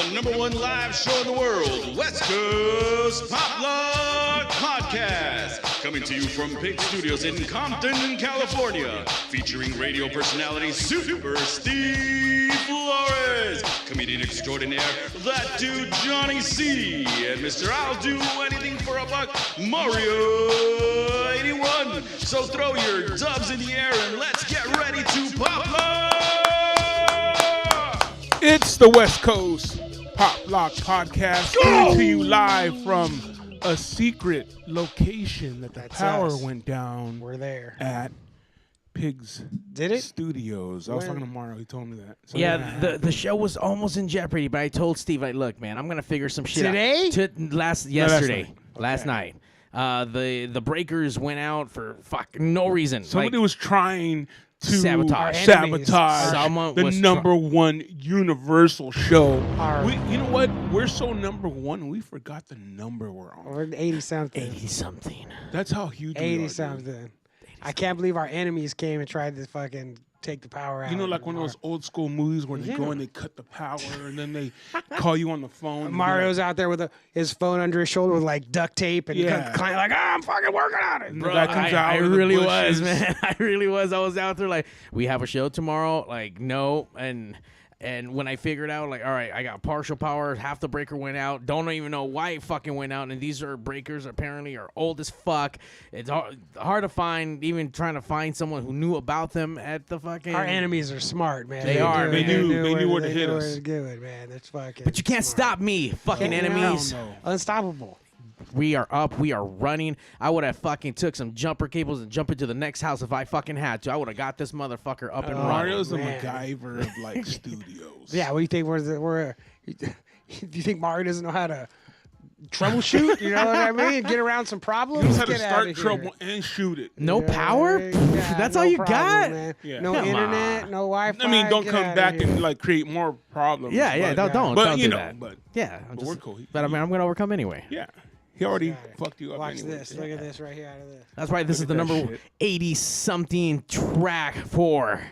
#1 live show in the world, West Coast Poplock Podcast. Coming to you from Pig Studios in Compton, California. Featuring radio personality Super Steve Flores, comedian extraordinaire, that dude Johnny C, and Mr. I'll Do Anything for a Buck, Mario 81. So throw your dubs in the air and let's get ready to pop lock. It's the West Coast Poplock Podcast, coming to you live from a secret location that the power went down. We're there at Pigs Studios. I was talking to Mario. He told me that. So the show was almost in jeopardy, but I told Steve, like, look, man, I'm gonna figure some shit out. Yesterday, last night. The breakers went out for no reason. Somebody was trying to sabotage the #1 universal show. You know what? We're so #1, we forgot the number we're on. We're 80-something. 80-something. That's how huge we are. 80-something. I can't believe our enemies came and tried to fucking take the power out. You know, like one of those old school movies where they go and they cut the power and then they call you on the phone. Mario's out there with his phone under his shoulder with like duct tape and like, I'm fucking working on it. Bro, I really was, man. I really was. I was out there like, we have a show tomorrow. Like, no. And when I figured out, like, all right, I got partial power, half the breaker went out. Don't even know why it fucking went out. And these are breakers apparently are old as fuck. It's hard to find, even trying to find someone who knew about them at the fucking. Our enemies are smart, man. They are. They knew where to hit us. Good, man. That's fucking. But you can't stop me, fucking enemies. Unstoppable. We are up. We are running. I would have fucking took some jumper cables and jumped into the next house if I fucking had to. I would have got this motherfucker up and running. Mario's the MacGyver of like studios. Yeah, what do you think? Do you think Mario doesn't know how to troubleshoot? You know what I mean? Get around some problems. He knows how to start trouble and shoot it. No power? That's all you got? Man. Yeah. No internet, no Wi-Fi. I mean, don't come back and like create more problems. Yeah, don't do that. But we're cool. But I mean, I'm gonna overcome anyway. Yeah. He already fucked you up. Watch anyway. this. Look at this right here out of this. That's right. This is the number 80-something track for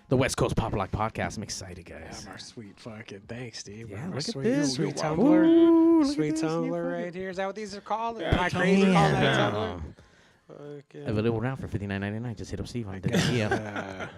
the West Coast Poplock Podcast. I'm excited, guys. Our sweet fucking thanks, Steve. Yeah, look at this. Sweet tumbler. Sweet tumbler right here. Is that what these are called? Am I crazy calling that tumbler? Available now for $59.99. Just hit up Steve on the DM.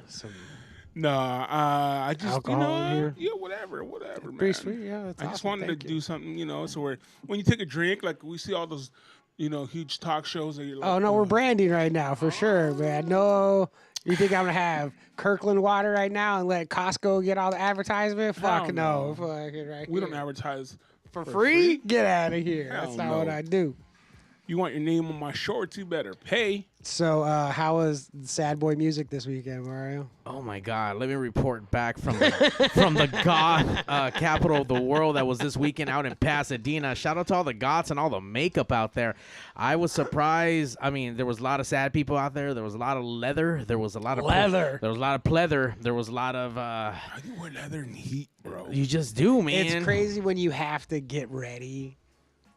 I just alcohol in here. Yeah, whatever, man. Pretty sweet, yeah. That's I just awesome. wanted to do something, so where when you take a drink, like we see all those, huge talk shows that you're like, oh no, we're branding right now for sure, man. No, you think I'm gonna have Kirkland water right now and let Costco get all the advertisement? Fuck no. Fucking right. We don't advertise for free. Get out of here. That's not what I do. You want your name on my shorts? You better pay. So, how was Sad Boy music this weekend, Mario? Oh my God! Let me report back from the goth capital of the world that was this weekend out in Pasadena. Shout out to all the goths and all the makeup out there. I was surprised. I mean, there was a lot of sad people out there. There was a lot of leather. There was a lot of leather. There was a lot of pleather. There was a lot of. How do you wear leather in heat, bro? You just do, man. It's crazy when you have to get ready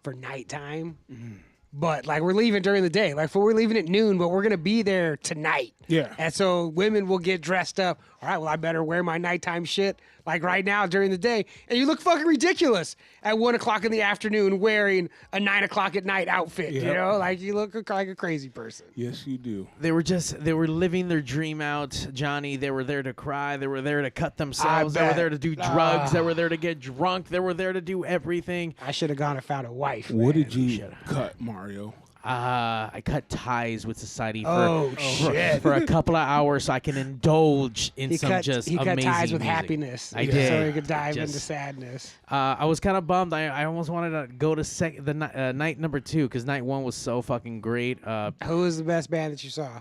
for nighttime. Mm-hmm. But, like, we're leaving during the day. Like, we're leaving at noon, but we're going to be there tonight. Yeah. And so women will get dressed up. All right, well, I better wear my nighttime shit, like, right now during the day. And you look fucking ridiculous at 1 o'clock in the afternoon wearing a 9 o'clock at night outfit, you know? Like, you look like a crazy person. Yes, you do. They were living their dream out, Johnny. They were there to cry. They were there to cut themselves. They were there to do drugs. They were there to get drunk. They were there to do everything. I should have gone and found a wife. What did you cut, Mario? I cut ties with society for a couple of hours so I can indulge in he cut ties with music. Happiness. I did. So he could dive into sadness. I was kind of bummed. I almost wanted to go to night number 2 because night 1 was so fucking great. Who was the best band that you saw?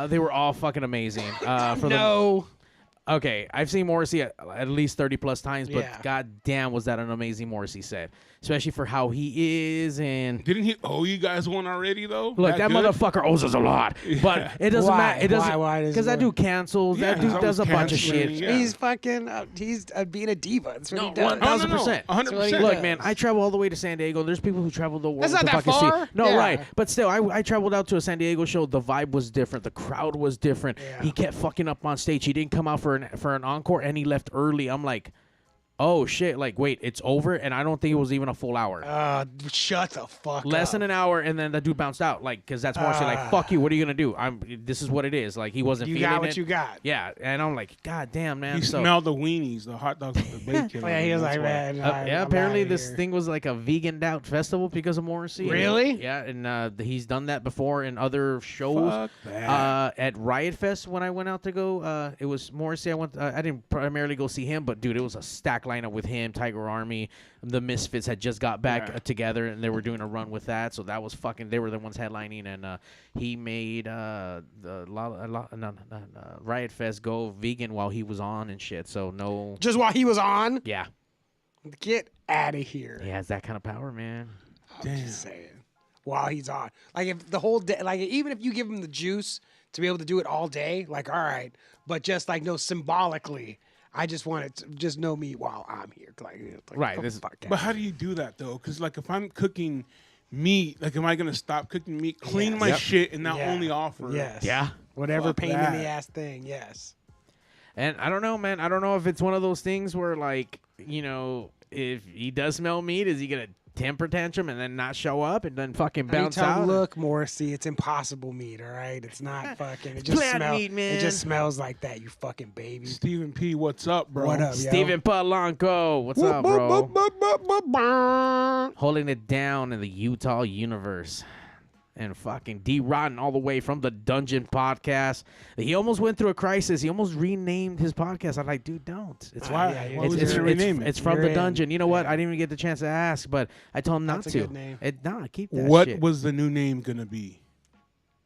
They were all fucking amazing. Okay, I've seen Morrissey at least 30 plus times, but goddamn was that an amazing Morrissey set. Especially for how he is and... Didn't he owe you guys one already, though? Look, that motherfucker owes us a lot. But it doesn't matter. It doesn't... Why? Because that dude cancels. That dude does a bunch of shit. Yeah. He's fucking... he's being a diva. That's what he does. 1,000%. 100%. Look, man, I travel all the way to San Diego. There's people who travel the world That's not to that fucking far. see. No, Yeah. right. But still, I traveled out to a San Diego show. The vibe was different. The crowd was different. Yeah. He kept fucking up on stage. He didn't come out for an encore, and he left early. I'm like... oh shit, like wait, it's over, and I don't think it was even a full hour. Shut the fuck Less up. than an hour, and then the dude bounced out, like, because that's Morrissey, like, fuck you, what are you gonna do? This is what it is. Like, he wasn't You feeling got what it. you got. Yeah, and I'm like, god damn, man. He so, smelled the weenies, the hot dogs with the bacon. Yeah, he was like, man. yeah, apparently this thing was like a veganed out festival because of Morrissey. Really? Yeah, and he's done that before in other shows. Fuck that. At Riot Fest when I went out to go, it was Morrissey. I didn't primarily go see him, but dude, it was a stack lineup with him, Tiger Army, the Misfits had just got back together, and they were doing a run with that. So that was fucking. They were the ones headlining, and he made Riot Fest go vegan while he was on and shit. So no. Just while he was on? Yeah. Get out of here. He has that kind of power, man. I'm just saying. While he's on. Like, if the whole day, like, even if you give him the juice to be able to do it all day, like, all right. But just, like, no, symbolically, I just want it to just no meat while I'm here. Like Right, oh, this is- fuck But how do you do that though? Because like if I'm cooking meat, like am I gonna stop cooking meat, clean my shit, and not only offer? Yes. Yeah. Whatever Fuck pain in that. the ass thing. Yes. And I don't know, man. I don't know if it's one of those things where, like, you know, if he does smell meat, is he gonna temper tantrum and then not show up and then fucking bounce out? Look, Morrissey, it's impossible meat. All right, it's not fucking. It just Plant smells. meat, man. It just smells like that. You fucking baby. Stephen P, what's up, bro? What up, yo? Steven Polanco, what's up, bro? Holding it down in the Utah universe. And fucking D-Rotten all the way from the Dungeon Podcast. He almost went through a crisis. He almost renamed his podcast. I'm like, dude, don't. It's Why? yeah, Why was he gonna rename it? It's from You're the in. Dungeon. You know what? I didn't even get the chance to ask, but I told him not That's a to. good name. Nah, keep that What shit. was the new name gonna be?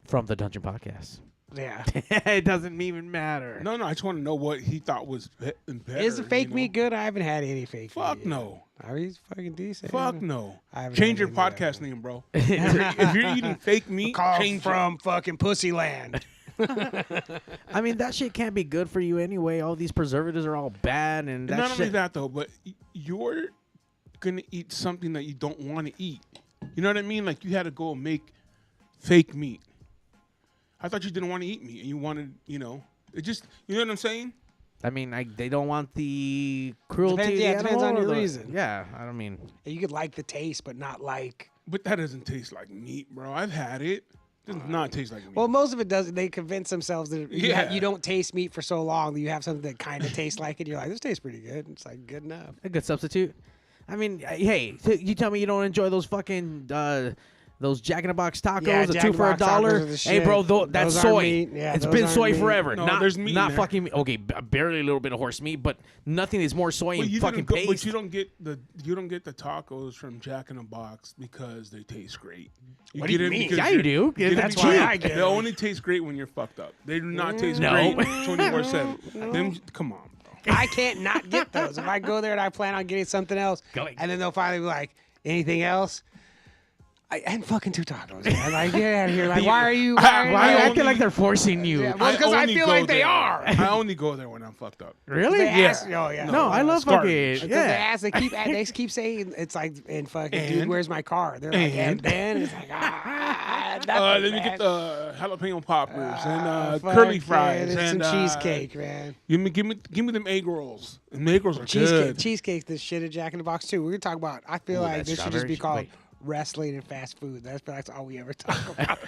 From the Dungeon Podcast. Yeah. It doesn't even matter. No, I just want to know what he thought was better. Is the fake you know? meat good? I haven't had any fake meat. Fuck yet. no. Are these fucking decent? Fuck no. I haven't Change had your any of podcast that. name, bro. if you're eating fake meat, Call change from fucking Pussyland. I mean, that shit can't be good for you anyway. All these preservatives are all bad, and it. that Not shit. only that though, but you're gonna eat something that you don't want to eat. You know what I mean? Like you had to go and make fake meat. I thought you didn't want to eat meat, and you wanted, it just, you know what I'm saying? I mean, they don't want the cruelty. Depends- yeah, to it the depends animal on or your the- reason. Yeah, I don't mean. You could like the taste, but not like. But that doesn't taste like meat, bro. I've had it. It does not taste like meat. Well, most of it does. They convince themselves that Yeah. you don't taste meat for so long that you have something that kind of tastes like it. You're like, this tastes pretty good. It's like good enough. A good substitute. I mean, hey, you tell me you don't enjoy those fucking those Jack in the Box tacos, Yeah, the Jack 2 in the for Box tacos are $1. the Hey, bro, shit. that's Those aren't soy. meat. Yeah, It's those been aren't soy meat. forever. No, not there's meat in not there. fucking meat. Okay, barely a little bit of horse meat, but nothing is more soy But and you fucking didn't go, paste. but you don't get the tacos from Jack in the Box because they taste great. What do you it mean? because Yeah, you're- you do. get it That's because why I get they it. only taste great when you're fucked up. They do not taste No. great 24/7. Them, come on, bro. I can't not get those. If I go there and I plan on getting something else, and then they'll finally be like, anything else? I had fucking 2 tacos. Man. Like, get out of here. Like, why are you? Why are you I acting only- like they're forcing you? Yeah, well, because I only feel go like they there. are. I only go there when I'm fucked up. Really? They Yeah. ask, oh yeah. No, I love it's fucking. garbage. Because Yeah. they keep saying it's like and fucking dude, And? where's my car? They're like and then it's like Let me get the jalapeno poppers and fuck curly yeah, fries and and some cheesecake, man. Give me them egg rolls. And the egg rolls are Cheesecake, good. cheesecake's the shit at Jack in the Box too. We're gonna talk about. I feel like that's this should just be strawberries? called Wait. wrestling and fast food. That's all we ever talk about.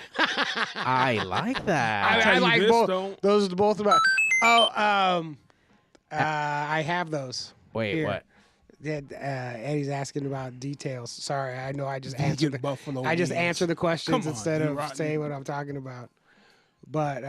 I like that. tell I you like this, both. though. Those are the both about. I have those. Wait, Here. what? Eddie's asking about details. Sorry, I know I just Did you answered. get Buffalo I just wings? answer the questions Come on, instead you of rotten. saying what I'm talking about. But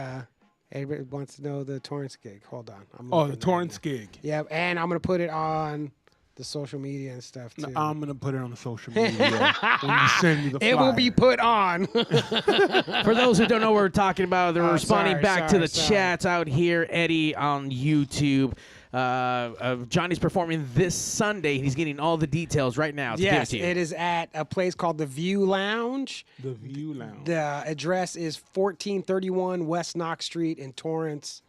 everybody wants to know the Torrance gig. Hold on. I'm Oh, looking the at Torrance it. gig. Yeah, and I'm gonna put it on the social media and stuff too. I'm gonna put it on the social media when you send me the flyer. It will be put on. For those who don't know what we're talking about, they're Oh, responding sorry, back to sorry, the sorry. chats out here. Eddie on YouTube. Johnny's performing this Sunday. He's getting all the details right now. To give Yes, it to you. it is at a place called the View Lounge. The View Lounge. The address is 1431 West Knox Street in Torrance.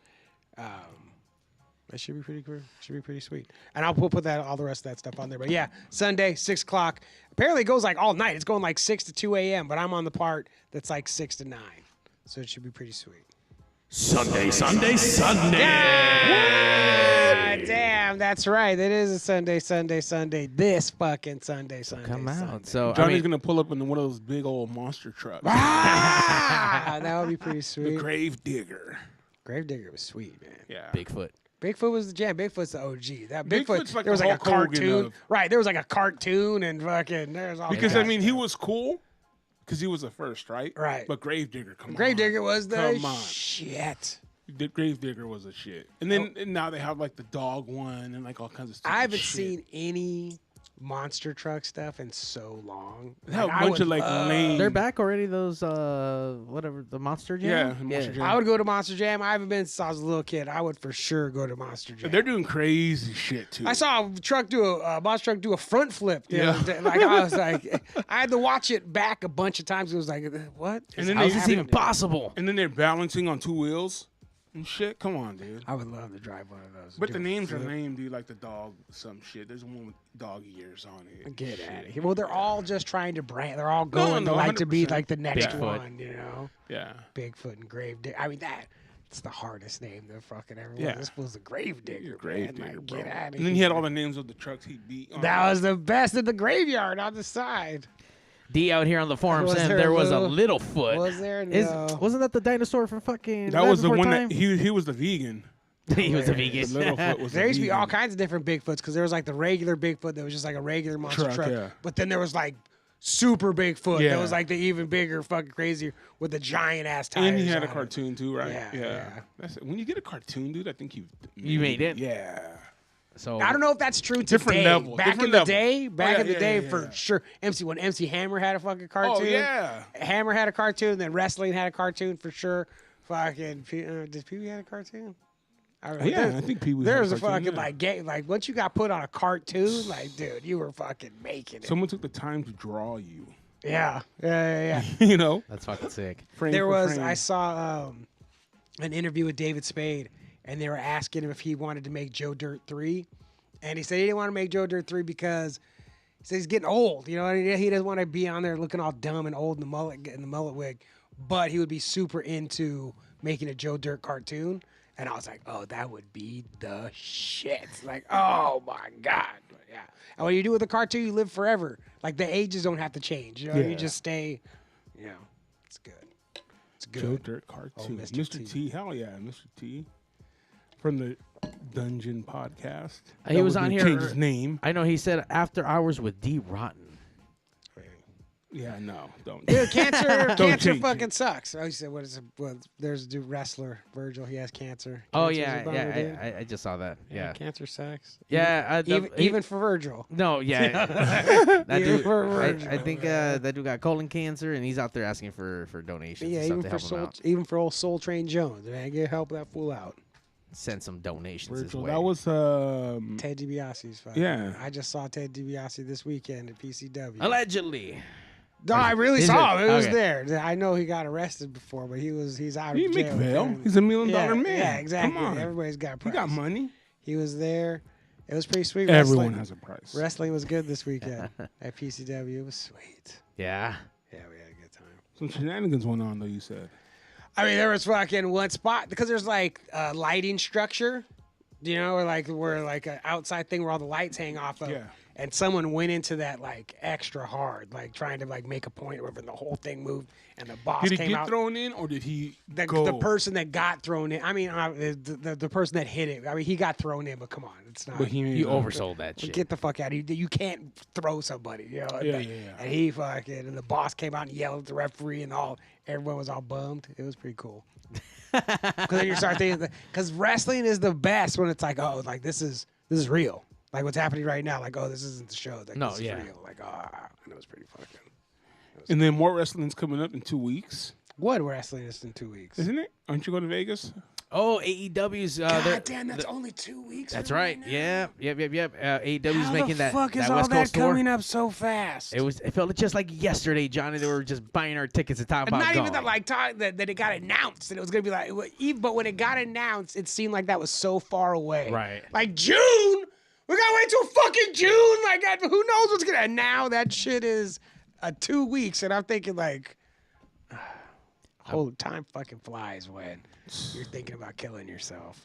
That should be pretty cool. Should be pretty sweet. And we'll put that all the rest of that stuff on there. But yeah, Sunday, 6 o'clock. Apparently it goes like all night. It's going like 6 to 2 a.m., but I'm on the part that's like 6 to 9. So it should be pretty sweet. Sunday. Ah, damn, that's That's right. It is a Sunday. This fucking Sunday. Come out. Sunday. So Johnny's gonna pull up in one of those big old monster trucks. Ah, that would be pretty The sweet. Gravedigger. Gravedigger was sweet, man. Yeah. Bigfoot. Bigfoot was the jam. Bigfoot's the OG. That Bigfoot's like there was a like a Hulk Hogan cartoon. of- Right, there was like a cartoon and fucking there's all Because kinds I mean, of he stuff. was cool because he was the first, right? Right. But Gravedigger, come on. Gravedigger was the Come on. shit. The Gravedigger was a shit. And then and now they have like the dog one and like all kinds of stuff. I haven't seen any monster truck stuff in so long. They have Like, a I bunch would of like love- lame. They're back already. Those whatever the Monster Yeah, Jam. Monster Jam. I would go to Monster Jam. I haven't been since I was a little kid. I would for sure go to Monster Jam. They're doing crazy shit too. I saw a truck do a monster truck do a front flip the Yeah. other day. Like I was like, I had to watch it back a bunch of times. It was like, what? And then How they is this have- even possible? And then they're balancing on 2 wheels and shit. Come on, dude. I would love to drive one of those. But Do the a names are flip. lame, dude. Like the dog, some shit. There's one with dog ears on it. Get Shit. out of here. Well, they're all just trying to brand. They're all going no, to like to be 100%. like the next Bigfoot. one, you know? Yeah. Bigfoot and Gravedigger. I mean, it's the hardest name to fucking ever. Yeah. This was the Gravedigger. Gravedigger, man. Like, bro. get out of And here. then he had all the names of the trucks he beat. On That was the best at the graveyard on the side. D out here on the forum Was saying there there a was a little- little foot. Was there? No. Wasn't that the dinosaur from fucking? That was the Before one Time? that he was the vegan. he was a Hilarious. vegan. The Littlefoot was There the used to be vegan. all kinds of different Bigfoots because there was like the regular Bigfoot that was just like a regular monster Truck, truck. yeah. But then there was like super Bigfoot Yeah. that was like the even bigger, fucking crazier with the giant ass tires. And he had a on it. cartoon too, right? Yeah. That's it. When you get a cartoon, dude, I think You made it? Yeah. So I don't know if that's true today. Different level, Back different in the level. day, yeah, in the yeah, day yeah, for yeah. sure. When MC Hammer had a fucking cartoon. Oh yeah. Hammer had a cartoon, then wrestling had a cartoon for sure. Fucking did Pee Wee had a cartoon? Yeah, I think Pee Wee. There's had a cartoon, fucking yeah. like game like once you got put on a cartoon, like dude, you were fucking making it. Someone took the time to draw you. Yeah. You know, that's fucking sick. frame There for was frame. I saw an interview with David Spade, and they were asking him if he wanted to make Joe Dirt 3, and he said he didn't want to make Joe Dirt 3 because he said he's getting old. You know, and he doesn't want to be on there looking all dumb and old in the mullet wig, but he would be super into making a Joe Dirt cartoon. And I was like, oh, that would be the shit. Like, oh my God. But yeah. And when you do with a cartoon, you live forever. Like the ages don't have to change. You know, Yeah. you just stay, you know, it's good. It's good. Joe Dirt cartoon. Mr. Mr. T. T. Hell yeah, Mr. T. From the Dungeon podcast. He That was gonna on here- Change his name. I know he said After Hours with D Rotten. Yeah, no, don't. Dude, cancer change fucking sucks. I said, what is it? Well, there's a dude wrestler, Virgil. He has cancer. Oh Cancer's a yeah, bummer, dude. yeah. I just saw that. Yeah. Cancer sucks. Yeah, Even for Virgil. no, yeah. that Even dude, for I Virgil. think that dude got colon cancer, and he's out there asking for donations. Yeah, and stuff to help him out. even for old Soul Train Jones, man, get help that fool out. Send some donations his Virgil, way. that was Ted DiBiase's fight. Yeah. I just saw Ted DiBiase this weekend at PCW. Allegedly. No, I really Is saw it? him. It was Okay. there. I know he got arrested before, but he's out He of make jail. bail. man. He's $1 million yeah, man. Yeah, exactly. Come on. Everybody's got a He price. got money. He was there. It was pretty sweet. Everyone Wrestling. has a price. Wrestling was good this weekend at PCW. It was sweet. Yeah. Yeah, we had a good time. Some shenanigans went on though. You said. I mean, there was fucking one spot because there's like a lighting structure, you know, or like where like an outside thing where all the lights hang off of. Yeah. And someone went into that like extra hard, like trying to like make a point where the whole thing moved, and the boss Did he came get out. thrown in or did he The go? person that got thrown in. I mean, the person that hit it. I mean, he got thrown in, but come on, it's not. But he You oversold that shit. Get the fuck out of here. You can't throw somebody, you know. Yeah, and, yeah. And he fucking, and the boss came out and yelled at the referee, and everyone was all bummed. It was pretty cool. Because then you start thinking, because wrestling is the best when it's like, oh, like this is real. Like what's happening right now, like, oh, this isn't the show. Like, No, this is yeah. real. Like, and it was pretty fucking. And then more wrestling's coming up in 2 weeks, What wrestling is in 2 weeks? isn't it? Aren't you going to Vegas? Oh, AEW's. God damn, that's only 2 weeks. That's from right. now? Yeah. Yep. AEW's How making the that, fuck is that all West that Coast tour. coming up so fast? It felt just like yesterday, Johnny. They were just buying our tickets at Top And not even going. that, like, that it got announced and it was gonna be like, but when it got announced, it seemed like that was so far away. Right. Like June, we gotta wait till fucking June. Like, who knows what's gonna? And now that shit is 2 weeks, and I'm thinking like, Whole time fucking flies when you're thinking about killing yourself.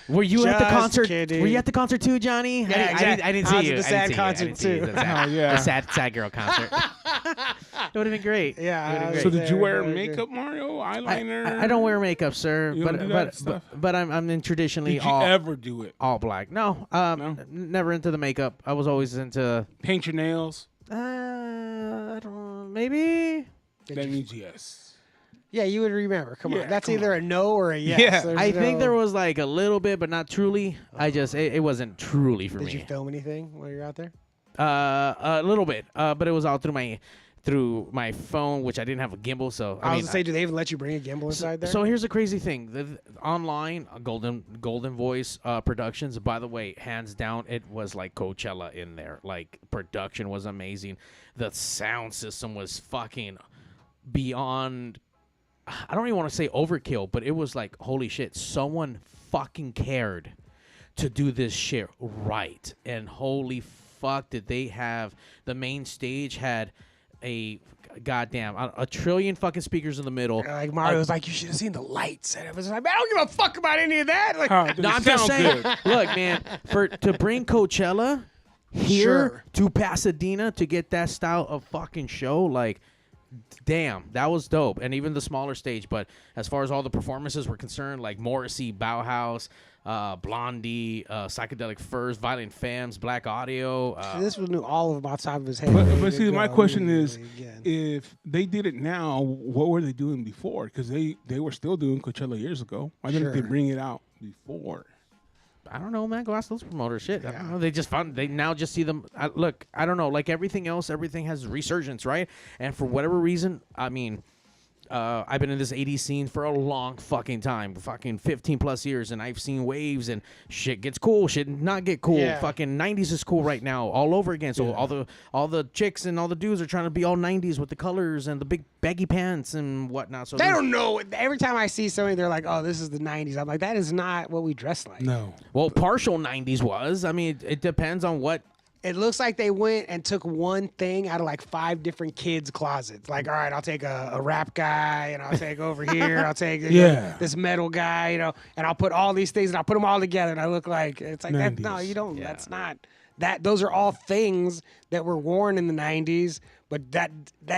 Were you at the Just concert? kidding. Were you at the concert too, Johnny? Yeah, exactly. I didn't I see was you. at the I didn't sad see you. I concert, didn't see you. too. The sad, Oh, yeah. the sad girl concert. It would have been great. Yeah. It would've I been was So great. did you there, wear very makeup, Mario? Eyeliner? I don't wear makeup, sir. You don't do that stuff? But I'm in traditionally Did you all ever do it? all black. No, never into the makeup. I was always into. Paint your nails? I don't. Maybe. That means yes. Yeah, you would remember. Come Yeah, on. That's come either a no or a yes. Yeah. There's I think no- there was like a little bit, but not truly. It wasn't truly for Did me. you film anything while you're out there? A little bit, but it was all through my phone, which I didn't have a gimbal. So I was gonna say, do they even let you bring a gimbal inside there? So here's the crazy thing: the online Golden Voice Productions. By the way, hands down, it was like Coachella in there. Like production was amazing. The sound system was fucking beyond. I don't even want to say overkill, but it was like, holy shit, someone fucking cared to do this shit right. And holy fuck, did they have the main stage had a goddamn a trillion fucking speakers in the middle. Like Mario was like, you should have seen the lights. And I was like, I don't give a fuck about any of that. Like, No, I'm just saying. Look, man, to bring Coachella here Sure. to Pasadena to get that style of fucking show, like, damn, that was dope. And even the smaller stage. But as far as all the performances were concerned, like Morrissey, Bauhaus, Blondie, Psychedelic Furs, Violent Femmes, Black Audio. this was new all of them on top of his head. But ready to see, my go question is, immediately again. if they did it now, what were they doing before? Because they were still doing Coachella years ago. Why didn't they Sure. bring it out before? I don't know, man. Go ask those promoters. Shit. I don't know. They just found. They now just see them. Look, I don't know. Like everything else, everything has resurgence, right? And for whatever reason, I mean, I've been in this 80s scene for a long fucking time, fucking 15 plus years, and I've seen waves and shit gets cool, shit not get cool. Yeah. Fucking 90s is cool right now, all over again. So all the chicks and all the dudes are trying to be all 90s with the colors and the big baggy pants and whatnot. So They don't know. Every time I see something, they're like, oh, this is the 90s. I'm like, that is not what we dress like. No. Well, partial 90s was. I mean, it depends on what. It looks like they went and took one thing out of like 5 different kids' closets. Like, all right, I'll take a rap guy, and I'll take over here, I'll take this metal guy, and I'll put all these things, and I'll put them all together, and I look like, it's like, that, no, 90s. you don't, Yeah. that's not, that. Those are all things that were worn in the 90s, but that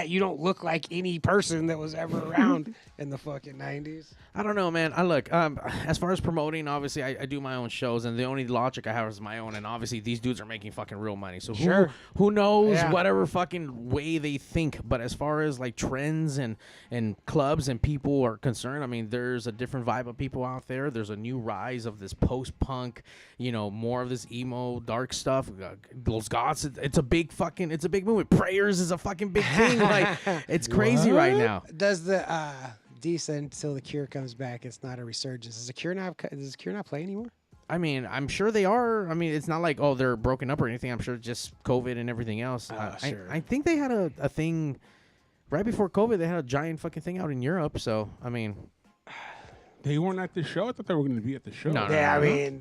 you don't look like any person that was ever around in the fucking 90s. I don't know, man. I look, as far as promoting, obviously, I do my own shows, and the only logic I have is my own, and obviously, these dudes are making fucking real money. So who knows Yeah. whatever fucking way they think. But as far as, like, trends and clubs and people are concerned, I mean, there's a different vibe of people out there. There's a new rise of this post-punk, more of this emo, dark stuff. Those goths, it's a big movement. Prayers is a fucking big thing. Like, it's crazy right now. Does the decent until the Cure comes back? It's not a resurgence. Does the Cure not play anymore? I mean, I'm sure they are. I mean, it's not like, oh, they're broken up or anything. I'm sure just COVID and everything else. Sure. I think they had a thing right before COVID. They had a giant fucking thing out in Europe. So, I mean. They weren't at the show? I thought they were going to be at the show. No, no. Yeah, I mean,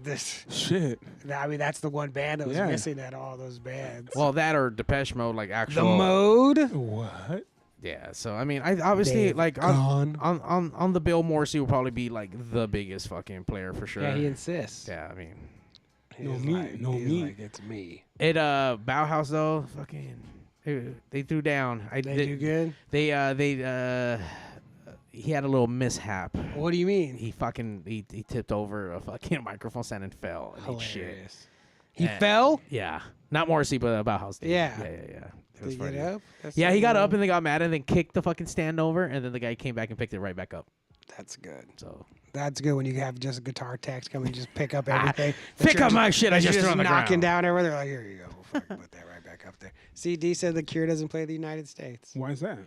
Shit. that's the one band that was Yeah. missing at all those bands. Well, that or Depeche Mode, like The actual. Mode. What? Yeah. So, I mean, I obviously, They've like, gone. on the bill, Morrissey will probably be, like, the biggest fucking player for sure. Yeah, he insists. Yeah, I mean. No He's me, like, no he's me. like, it's me. Bauhaus, though, fucking. They threw down. They do good. He had a little mishap. What do you mean? He tipped over a fucking microphone stand and fell and ate shit. Hilarious. He And- fell. Yeah, not Morrissey, but Bauhaus. Did. Yeah. yeah. It Did was he funny. get up? That's Yeah, he so got good. up and they got mad and then kicked the fucking stand over, and then the guy came back and picked it right back up. That's good. So That's good when you have just a guitar techs come and just pick up everything. pick up my shit I that just you're threw on the knocking ground. down everywhere. They're like, here you go. We'll fucking put that right back up there. CD said the Cure doesn't play the United States. Why is that?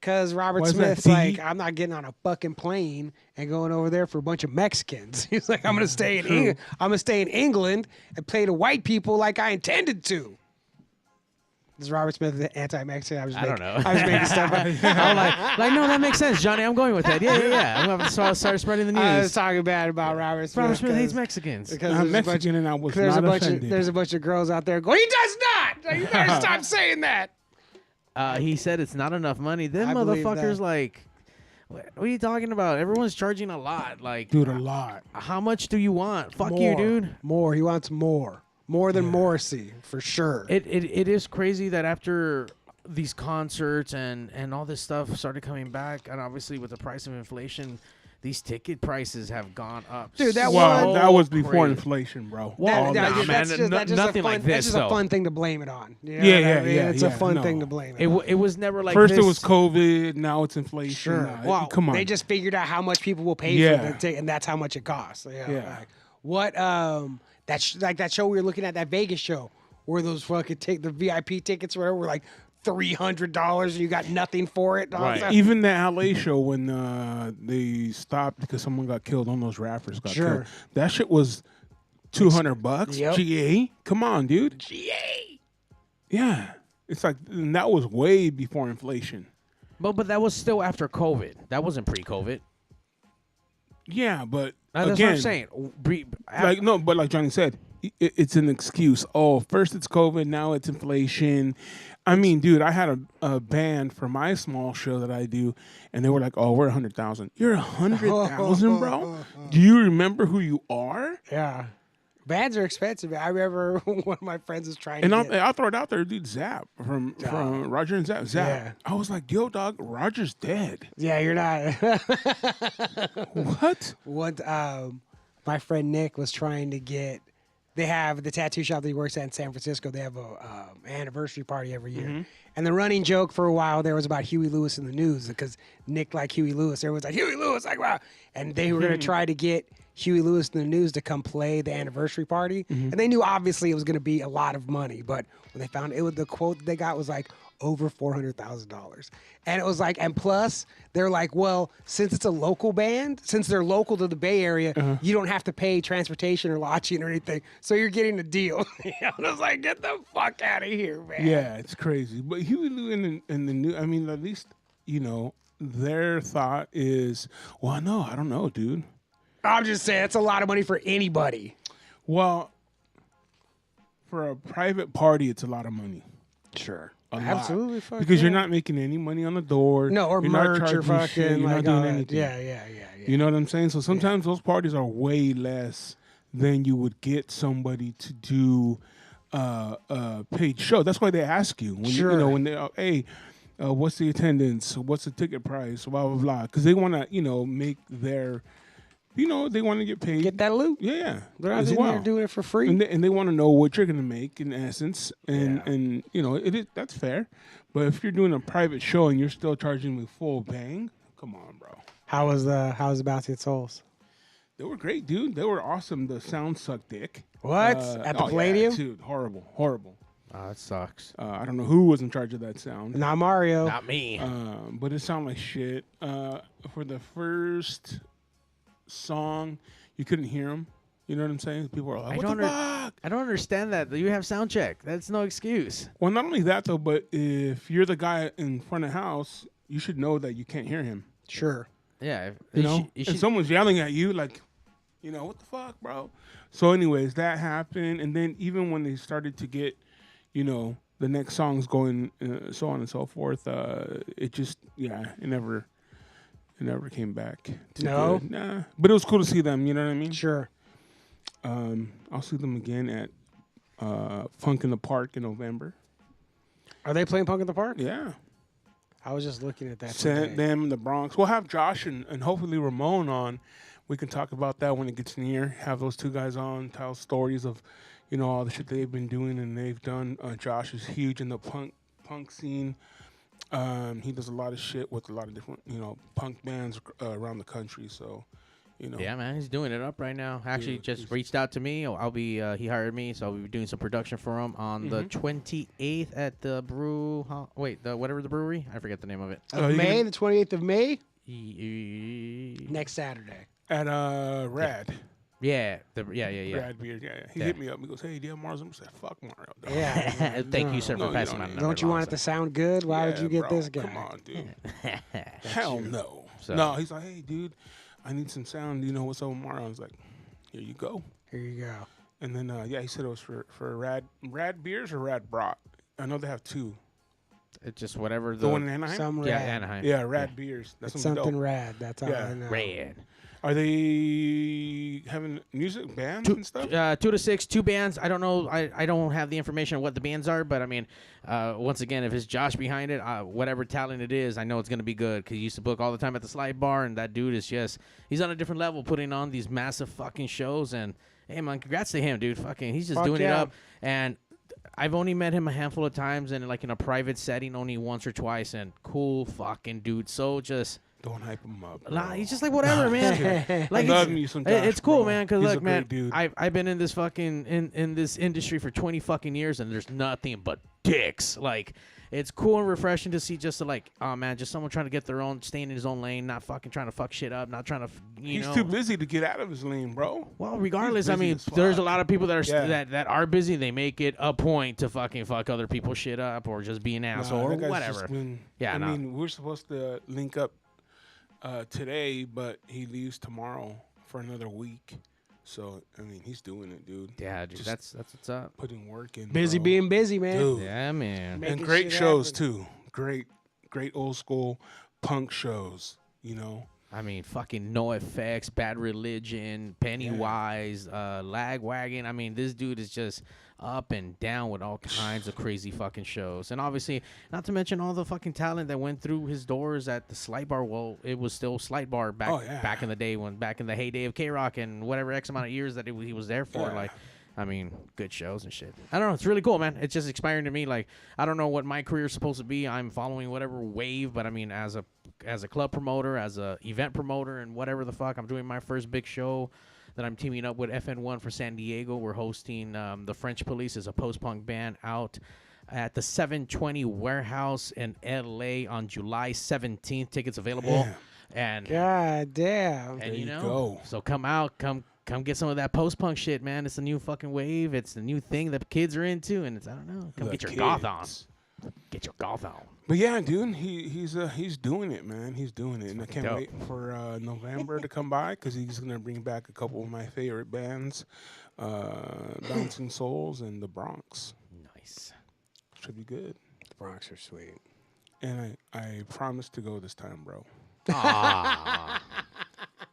Because Robert Why is that, Smith's D? like, I'm not getting on a fucking plane and going over there for a bunch of Mexicans. He's like, I'm gonna stay in England. I'm gonna stay in England and play to white people like I intended to. Is Robert Smith anti-Mexican? I don't know. I was making stuff up. I'm like, no, that makes sense, Johnny. I'm going with that. Yeah. I'm going to start spreading the news. I was talking bad about Robert Smith. Robert Smith hates 'cause- Mexicans. Because I'm there's a bunch- Mexican and I was there's not a bunch offended. of there's a bunch of girls out there going, he does not. You better stop saying that. He said it's not enough money. Them I believe motherfuckers that. like, what are you talking about? Everyone's charging a lot. Like, Dude, a lot. how much do you want? Fuck you, More. dude. More. He wants more. More than Morrissey, for sure. It is crazy that after these concerts and all this stuff started coming back, and obviously with the price of inflation, these ticket prices have gone up. Dude, that Well, was- that was before crazy. inflation, bro. Well, That- nah, man, that's just nothing a fun, like That's this, just a though. fun thing to blame it on. You know Yeah, what I yeah, mean? yeah, It's a yeah, fun no. thing to blame it on. It was never like First this. it was COVID, now it's inflation. Sure. Nah, Well, come on. they just figured out how much people will pay Yeah. for the ticket, and that's how much it costs. Yeah. Like, what? Like that show we were looking at, that Vegas show, where those fucking the VIP tickets were like $300 and you got nothing for it. Right. Even the LA show when they stopped because someone got killed, on those rappers got Sure. killed. That shit was $200. Yep. GA, come on, dude. GA. Yeah, it's like, and that was way before inflation. But that was still after COVID. That wasn't pre-COVID. Yeah, but That's again, what I'm saying. like no, but like Johnny said, it's an excuse. Oh, first it's COVID, now it's inflation. I mean, dude, I had a band for my small show that I do, and they were like, "Oh, we're 100,000." You're 100,000, bro. Do you remember who you are? Yeah. Bands are expensive. I remember one of my friends was trying And to I'll throw it out there, dude. Zap from Roger and Zap. Yeah. I was like, "Yo, dog, Roger's dead." Yeah, you're not. What? What? My friend Nick was trying to get. They have the tattoo shop that he works at in San Francisco. They have a anniversary party every year, and the running joke for a while there was about Huey Lewis in the news because Nick liked Huey Lewis. Everyone's like Huey Lewis, like wow, and they were gonna try to get Huey Lewis in the news to come play the anniversary party, and they knew obviously it was gonna be a lot of money, but when they found it, the quote they got was like over $400,000, and it was like, and plus they're like, well, since it's a local band, since they're local to the Bay Area, you don't have to pay transportation or lodging or anything, so you're getting a deal. And I was like, get the fuck out of here, man. Yeah, it's crazy. But Huey Lewis and the new, I mean, at least, you know, their thought is, well, no, I don't know, dude. I'm just saying it's a lot of money for anybody. Well, for a private party, it's a lot of money. Sure. A lot. Absolutely, fuck Because you're yeah. not making any money on the door. No, or you're not merch or charging fucking shit, you're like not all doing that. anything. Yeah. You know what I'm saying? So sometimes those parties are way less than you would get somebody to do a paid show. That's why they ask you when Sure. you know when they hey, what's the attendance? What's the ticket price? Blah blah blah. Because they want to make their they want to get paid. Get that loot. Yeah, They're not as in well. there doing it for free. And they want to know what you're going to make in essence, and that's fair. But if you're doing a private show and you're still charging me full bang, come on, bro. How was the Bounty at Souls? They were great, dude. They were awesome. The sound sucked dick. What? At the Palladium? Yeah, dude, horrible. Oh, that sucks. I don't know who was in charge of that sound, Not Mario. Not me. but it sounded like shit. For the first song, you couldn't hear them. You know what I'm saying? People were like, "What the fuck?" I don't understand that. You have sound check. That's no excuse. Well, not only that though, but if you're the guy in front of the house, you should know that you can't hear him. Sure. Yeah. You know, you if should, someone's yelling at you, like, what the fuck, bro? So, anyways, that happened, and then even when they started to get, the next songs going, so on and so forth, it just, it never came back. No? Good. Nah, but it was cool to see them. You know what I mean? Sure. I'll see them again at Funk in the Park in November. Are they playing Punk in the Park? Yeah. I was just looking at that. Sent today. them in the Bronx. We'll have Josh and hopefully Ramon on. We can talk about that when it gets near. Have those two guys on, tell stories of, all the shit they've been doing and they've done. Josh is huge in the punk scene. He does a lot of shit with a lot of different, punk bands around the country. So, Yeah, man, he's doing it up right now. Actually, Dude, just he's- reached out to me. I'll be. He hired me, so I'll be doing some production for him on the 28th at the whatever the brewery. I forget the name of it. Of May, the 28th of May, Yeah, next Saturday. at Rad. yeah. Rad Beer. Yeah. He hit me up. He goes, "Hey, do you have Mars?" I said, "Fuck Mario." Dog. Yeah. Thank you, sir, No, for you passing don't my need- number. Don't you want it to sound good? Why would Yeah, you get bro, this guy? Come on, dude. Hell no. So- No, he's like, "Hey, dude, I need some sound. You know what's up with Mario?" I was like, "Here you go." Here you go. And then, he said it was for Rad Beers or Rad Brat. I know they have two. It's just whatever The one in Anaheim? Some yeah, rad. Anaheim. Yeah, Rad Beers. That's It's something something dope. rad. That's all Yeah. I know. Red. Are they having music bands and stuff? 2 to 6, 2 bands. I don't know. I don't have the information on what the bands are, but I mean, once again, if it's Josh behind it, whatever talent it is, I know it's gonna be good. Cause he used to book all the time at the Slide Bar, and that dude is he's on a different level, putting on these massive fucking shows. And hey, man, congrats to him, dude. Fucking, he's just doing it up. And I've only met him a handful of times, and like in a private setting, only once or twice. And cool fucking dude. So just. Don't hype him up. Nah, he's just like whatever, man. Like love me some Josh, it's cool, bro. man. Cause He's look, a man, great dude. I've been in this fucking in this industry for 20 fucking years, and there's nothing but dicks. Like, it's cool and refreshing to see just like, oh man, just someone trying to get their own, staying in his own lane, not fucking trying to fuck shit up, not trying to, He's know. too busy to get out of his lane, bro. Well, regardless, I busy mean, as fuck. there's a lot of people that are Yeah. that are busy. They make it a point to fucking fuck other people's shit up or just be an asshole or that guy's whatever. just been- Yeah, I no. mean, we're supposed to link up today, but he leaves tomorrow for another week. So, I mean, he's doing it, dude. Yeah, dude, Just that's what's up. Putting work in. Busy bro. being busy, man. Dude. Yeah, man. Making And great shit shows, happen. too. Great old school punk shows, you know? I mean, fucking No Effects, Bad Religion, Pennywise, Lagwagon. I mean, this dude is just up and down with all kinds of crazy fucking shows. And obviously, not to mention all the fucking talent that went through his doors at the Slide Bar. Well, it was still Slide Bar back in the day, back in the heyday of K-Rock and whatever X amount of years that he was there for. Yeah. Like, I mean, good shows and shit. I don't know. It's really cool, man. It's just inspiring to me. Like, I don't know what my career is supposed to be. I'm following whatever wave, but I mean, as a club promoter, as a event promoter, and whatever the fuck, I'm doing my first big show that I'm teaming up with FN1 for San Diego. We're hosting the French Police as a post-punk band out at the 720 Warehouse in LA on July 17th. Tickets available. Yeah. And God damn. and you know, go. so come out, come get some of that post-punk shit, man. It's the new fucking wave. It's the new thing that kids are into, and it's, I don't know. Come The get your goth on. kids. Get your goth on. But yeah, dude, he's doing it, man. He's doing it, and I can't dope. wait for November to come by because he's gonna bring back a couple of my favorite bands, Bouncing Souls and The Bronx. Nice. Should be good. The Bronx are sweet. And I promise to go this time, bro. Ah.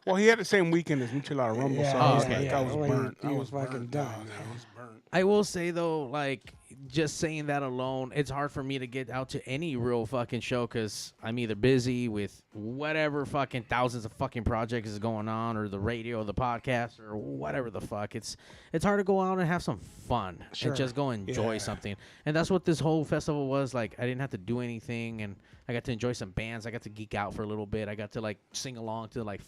Well, he had the same weekend as Michelada Rumble, so I was okay. like, I was Well, burnt. you I were was fucking burnt, done, dog. man. I was burnt. I will say though, like, just saying that alone, it's hard for me to get out to any real fucking show because I'm either busy with whatever fucking thousands of fucking projects is going on, or the radio, or the podcast, or whatever the fuck. It's hard to go out and have some fun Sure. and just go enjoy Yeah. something. And that's what this whole festival was like. I didn't have to do anything, and I got to enjoy some bands. I got to geek out for a little bit. I got to like sing along to like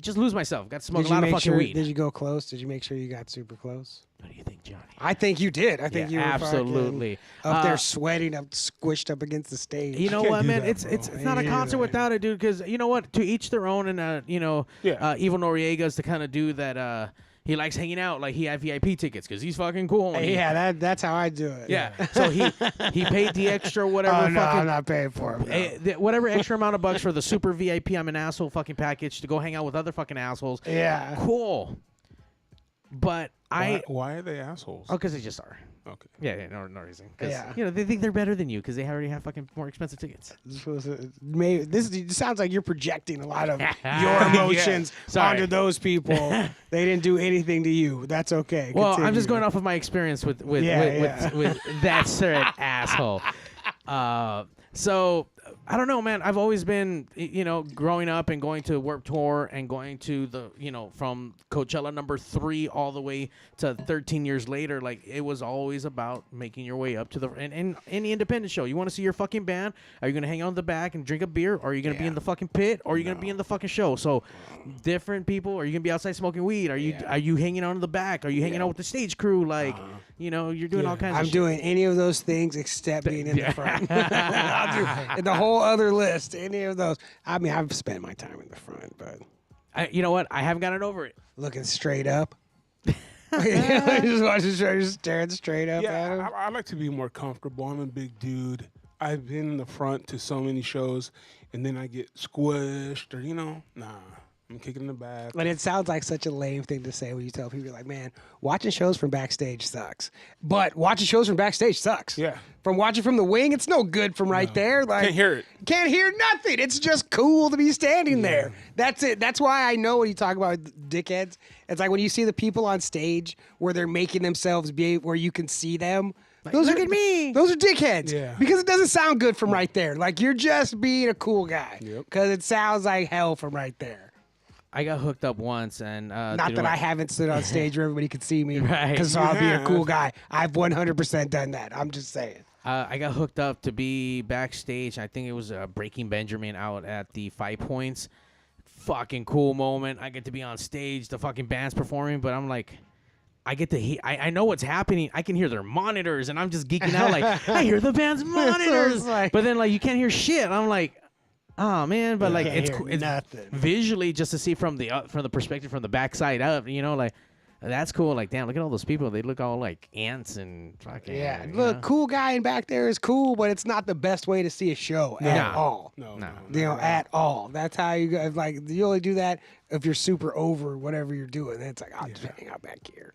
just lose myself. Got to smoke Did a you lot of make fucking sure? weed. Did you go close? Did you make sure you got super close? What do you think, Johnny? I think you did. I think Yeah, you were absolutely. fucking up there Uh, sweating up, squished up against the stage. You know can't what, do man? that, It's bro. not a Yeah. concert without it, dude. Because you know what? To each their own. And Yeah. Evil Noriega's the kind of dude that he likes hanging out. Like he had VIP tickets because he's fucking cool. and he- That's how I do it. yeah. So he paid the extra whatever. Oh no, fucking, I'm not paying for it. bro. whatever extra amount of bucks for the super VIP I'm an asshole fucking package to go hang out with other fucking assholes. Yeah. Cool. But Why are they assholes? because they just are. Okay. Yeah, no reason. 'Cause, Yeah. they think they're better than you because they already have fucking more expensive tickets. Maybe this sounds like you're projecting a lot of your Yeah. emotions Sorry. onto those people. They didn't do anything to you. That's okay. Well, I'm just Continue. going off of my experience with Yeah. with that certain asshole. So I don't know, man. I've always been, growing up and going to Warped Tour and going to the, from Coachella #3 all the way to 13 years later. Like, it was always about making your way up to and any independent show. You want to see your fucking band? Are you going to hang out in the back and drink a beer? Or are you going to be in the fucking pit? Or are you going to be in the fucking show? So different people. Are you going to be outside smoking weed? Are you hanging out in the back? Are you hanging out with the stage crew? Like, you're doing all kinds of I'm shit. doing any of those things except being in the front. I'll do the whole other list. Any of those. I mean, I've spent my time in the front, but You know what? I haven't gotten over it. looking straight up. Just watching straight, just staring straight up at Yeah, him. I like to be more comfortable. I'm a big dude. I've been in the front to so many shows, and then I get squished or, nah, I'm kicking in the back. And it sounds like such a lame thing to say when you tell people, like, man, watching shows from backstage sucks. But watching shows from backstage sucks. Yeah. From watching from the wing, it's no good from right there. Like, Can't hear it. Can't hear nothing. It's just cool to be standing there. That's it. That's why I know when you talk about dickheads, it's like when you see the people on stage where they're making themselves be where you can see them. Like, look at me. Those are dickheads. Yeah. Because it doesn't sound good from right there. Like, you're just being a cool guy. Yep. Because it sounds like hell from right there. I got hooked up once, and Not that I haven't stood on stage where everybody could see me. Right. Because I'll be a cool guy. I've 100% done that. I'm just saying. I got hooked up to be backstage. I think it was Breaking Benjamin out at the 5 Points. Fucking cool moment. I get to be on stage. The fucking band's performing, but I'm like, I get to hear. I know what's happening. I can hear their monitors, and I'm just geeking out. Like, I hear the band's monitors, like- but then like you can't hear shit. I'm like, oh man, but like can't it's hear cool. It's nothing. visually just to see from the perspective from the backside up. You know, like that's cool. Like, damn, look at all those people. They look all like ants and fucking. Yeah. you Look, know? cool guy in back there is cool, but it's not the best way to see a show at all. No. You know, at all. That's how you go. Like, you only do that if you're super over whatever you're doing. Then it's like, I'll just hang out back here.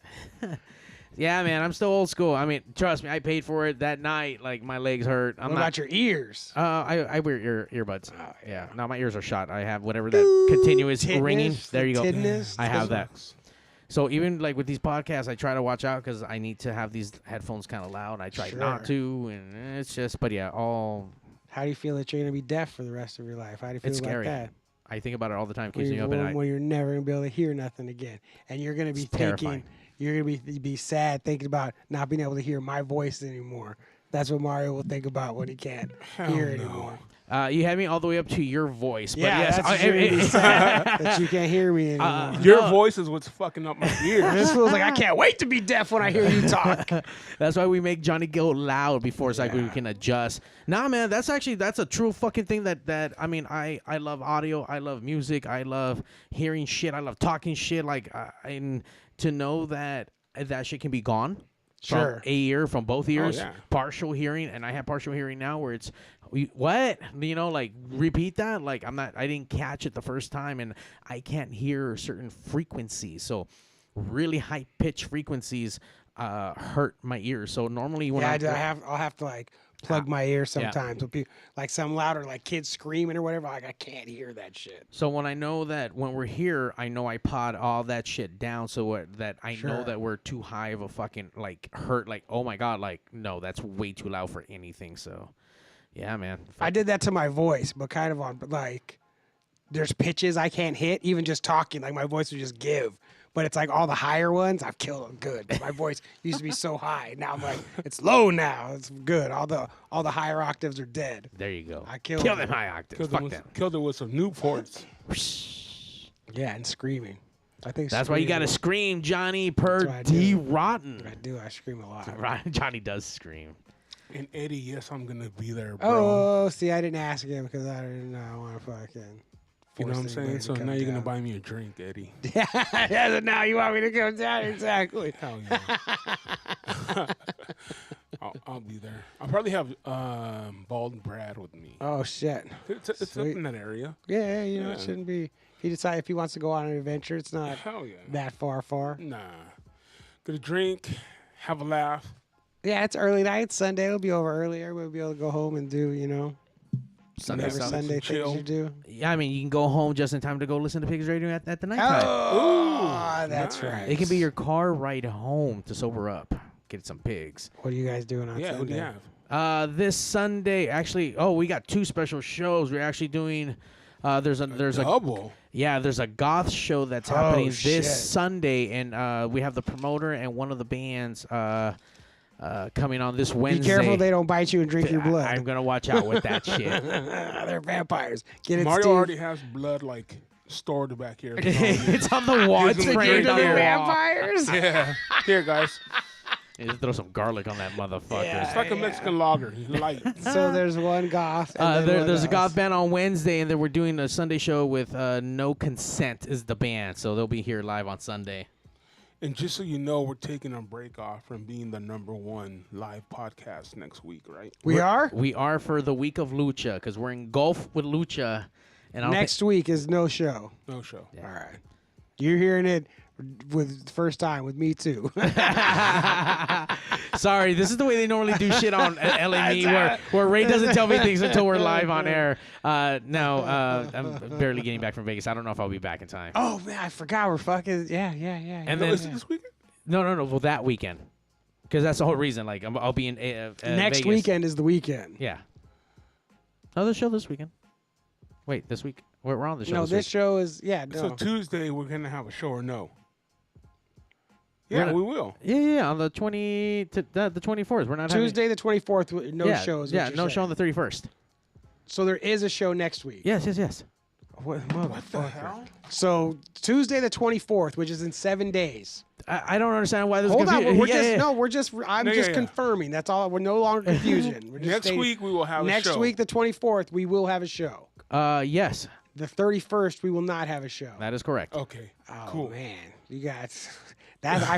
Yeah, man, I'm still old school. I mean, trust me, I paid for it that night. Like, my legs hurt. I'm What not. about your ears? I wear earbuds. Yeah. No, my ears are shot. I have whatever that continuous Tinnitus, ringing. There you go. tinnitus. I have that. So even like with these podcasts, I try to watch out because I need to have these headphones kind of loud. I try not to, and it's just. But yeah, all. How do you feel that you're going to be deaf for the rest of your life? How do you feel It's about scary. that? I think about it all the time. When Keeps me up at night. you're never going to be able to hear nothing again. And you're going to be It's terrifying. you're going to be sad thinking about not being able to hear my voice anymore. That's what Mario will think about when he can't hear anymore. You had me all the way up to your voice. But Yeah, yes, that's what you're gonna be sad that you can't hear me anymore. Your voice is what's fucking up my ears. This feels like I can't wait to be deaf when I hear you talk. That's why we make Johnny go loud before it's like we can adjust. Nah, man, that's a true fucking thing that I mean, I love audio, I love music, I love hearing shit, I love talking shit. Like, and to know that shit can be gone. Sure. From a ear, from both ears, yeah. partial hearing, and I have partial hearing now where it's what? You know, like repeat that. Like I didn't catch it the first time, and I can't hear certain frequencies. So really high pitch frequencies hurt my ears. So normally when I'll have to like plug my ear sometimes. When people, like some louder, like kids screaming or whatever. Like I can't hear that shit. So when I know that when we're here, I know I pod all that shit down so that I know that we're too high of a fucking like hurt. Like, oh my God, like no, that's way too loud for anything. So yeah, man. I did that to my voice, but kind of on like there's pitches I can't hit, even just talking. Like my voice would just give. But it's like all the higher ones, I've killed them good. My voice used to be so high. Now I'm like, it's low now. It's good. All the higher octaves are dead. There you go. I killed Kill them. them high octaves. Fuck them. Killed it with some Newports. Yeah, and screaming. I think That's why you got to scream, Johnny, per That's what I D. do. Rotten. I do. I scream a lot. Johnny does scream. And Eddie, yes, I'm gonna be there, bro. Oh, see, I didn't ask him because I didn't know. I want to fucking. You know what I'm force saying? anybody So to come now you're gonna down. buy me a drink, Eddie. Yeah, now you want me to come down? Exactly. Hell yeah. I'll be there. I'll probably have Bald Brad with me. Oh shit. It's up Sweet. in that area. Yeah, you know, it Yeah. shouldn't be. If he decides if he wants to go on an adventure, it's not Hell yeah. that far. Nah. Get a drink, have a laugh. Yeah, it's early night. Sunday will be over earlier. We'll be able to go home and do, Sunday whatever stuff. Sunday Chill. things you do. Yeah, I mean, you can go home just in time to go listen to Pigs Radio at the nighttime. Oh, that's nice. right. It can be your car ride home to sober up. Get some pigs. What are you guys doing on Yeah, what do Sunday? you have? This Sunday, actually, we got 2 special shows. We're actually doing. There's a Double. there's a goth show that's happening shit. this Sunday, and we have the promoter and one of the bands coming on this Wednesday. Be careful they don't bite you and drink your blood. I'm gonna watch out with that shit. They're vampires. Get it, Mario Steve. already has blood like stored back here. It's on the wall. It's Gives him a framed drink on the here. wall. vampires? Yeah. Here, guys. You just throw some garlic on that motherfucker. It's like a Mexican lager. Light. So there's one goth. And then one There's a else. goth band on Wednesday, and then we're doing a Sunday show with No Consent is the band, so they'll be here live on Sunday. And just so you know, we're taking a break off from being the #1 live podcast next week, right? We are? We are for the week of Lucha because we're engulfed with Lucha, And I don't Next week is no show. No show. All right. You're hearing it with the first time with me too. Sorry, this is the way they normally do shit on LME, where Ray doesn't tell me things until we're live on air. No, I'm barely getting back from Vegas. I don't know if I'll be back in time. Oh man, I forgot we're fucking And then Is it this weekend? no. Well, that weekend, because that's the whole reason. Like, I'll be in next Vegas. weekend is the weekend. Yeah. Oh, the show this weekend. Wait, this week we're on the show. No, this this week. show is So Tuesday we're gonna have a show or no? Yeah, we will. Yeah, on the 24th. We're not Tuesday the 24th. No having, shows. Yeah, no show on the 31st. So there is a show next week. Yes. What the hell? So Tuesday the 24th, which is in 7 days. I don't understand why this. Hold on, we're yeah. just I'm just confirming. That's all. We're no longer confusion. We're just Next stating, week we will have a show. next week the 24th we will have a show. Yes, The 31st we will not have a show. that is correct. Okay. Oh Cool. man, you guys. That I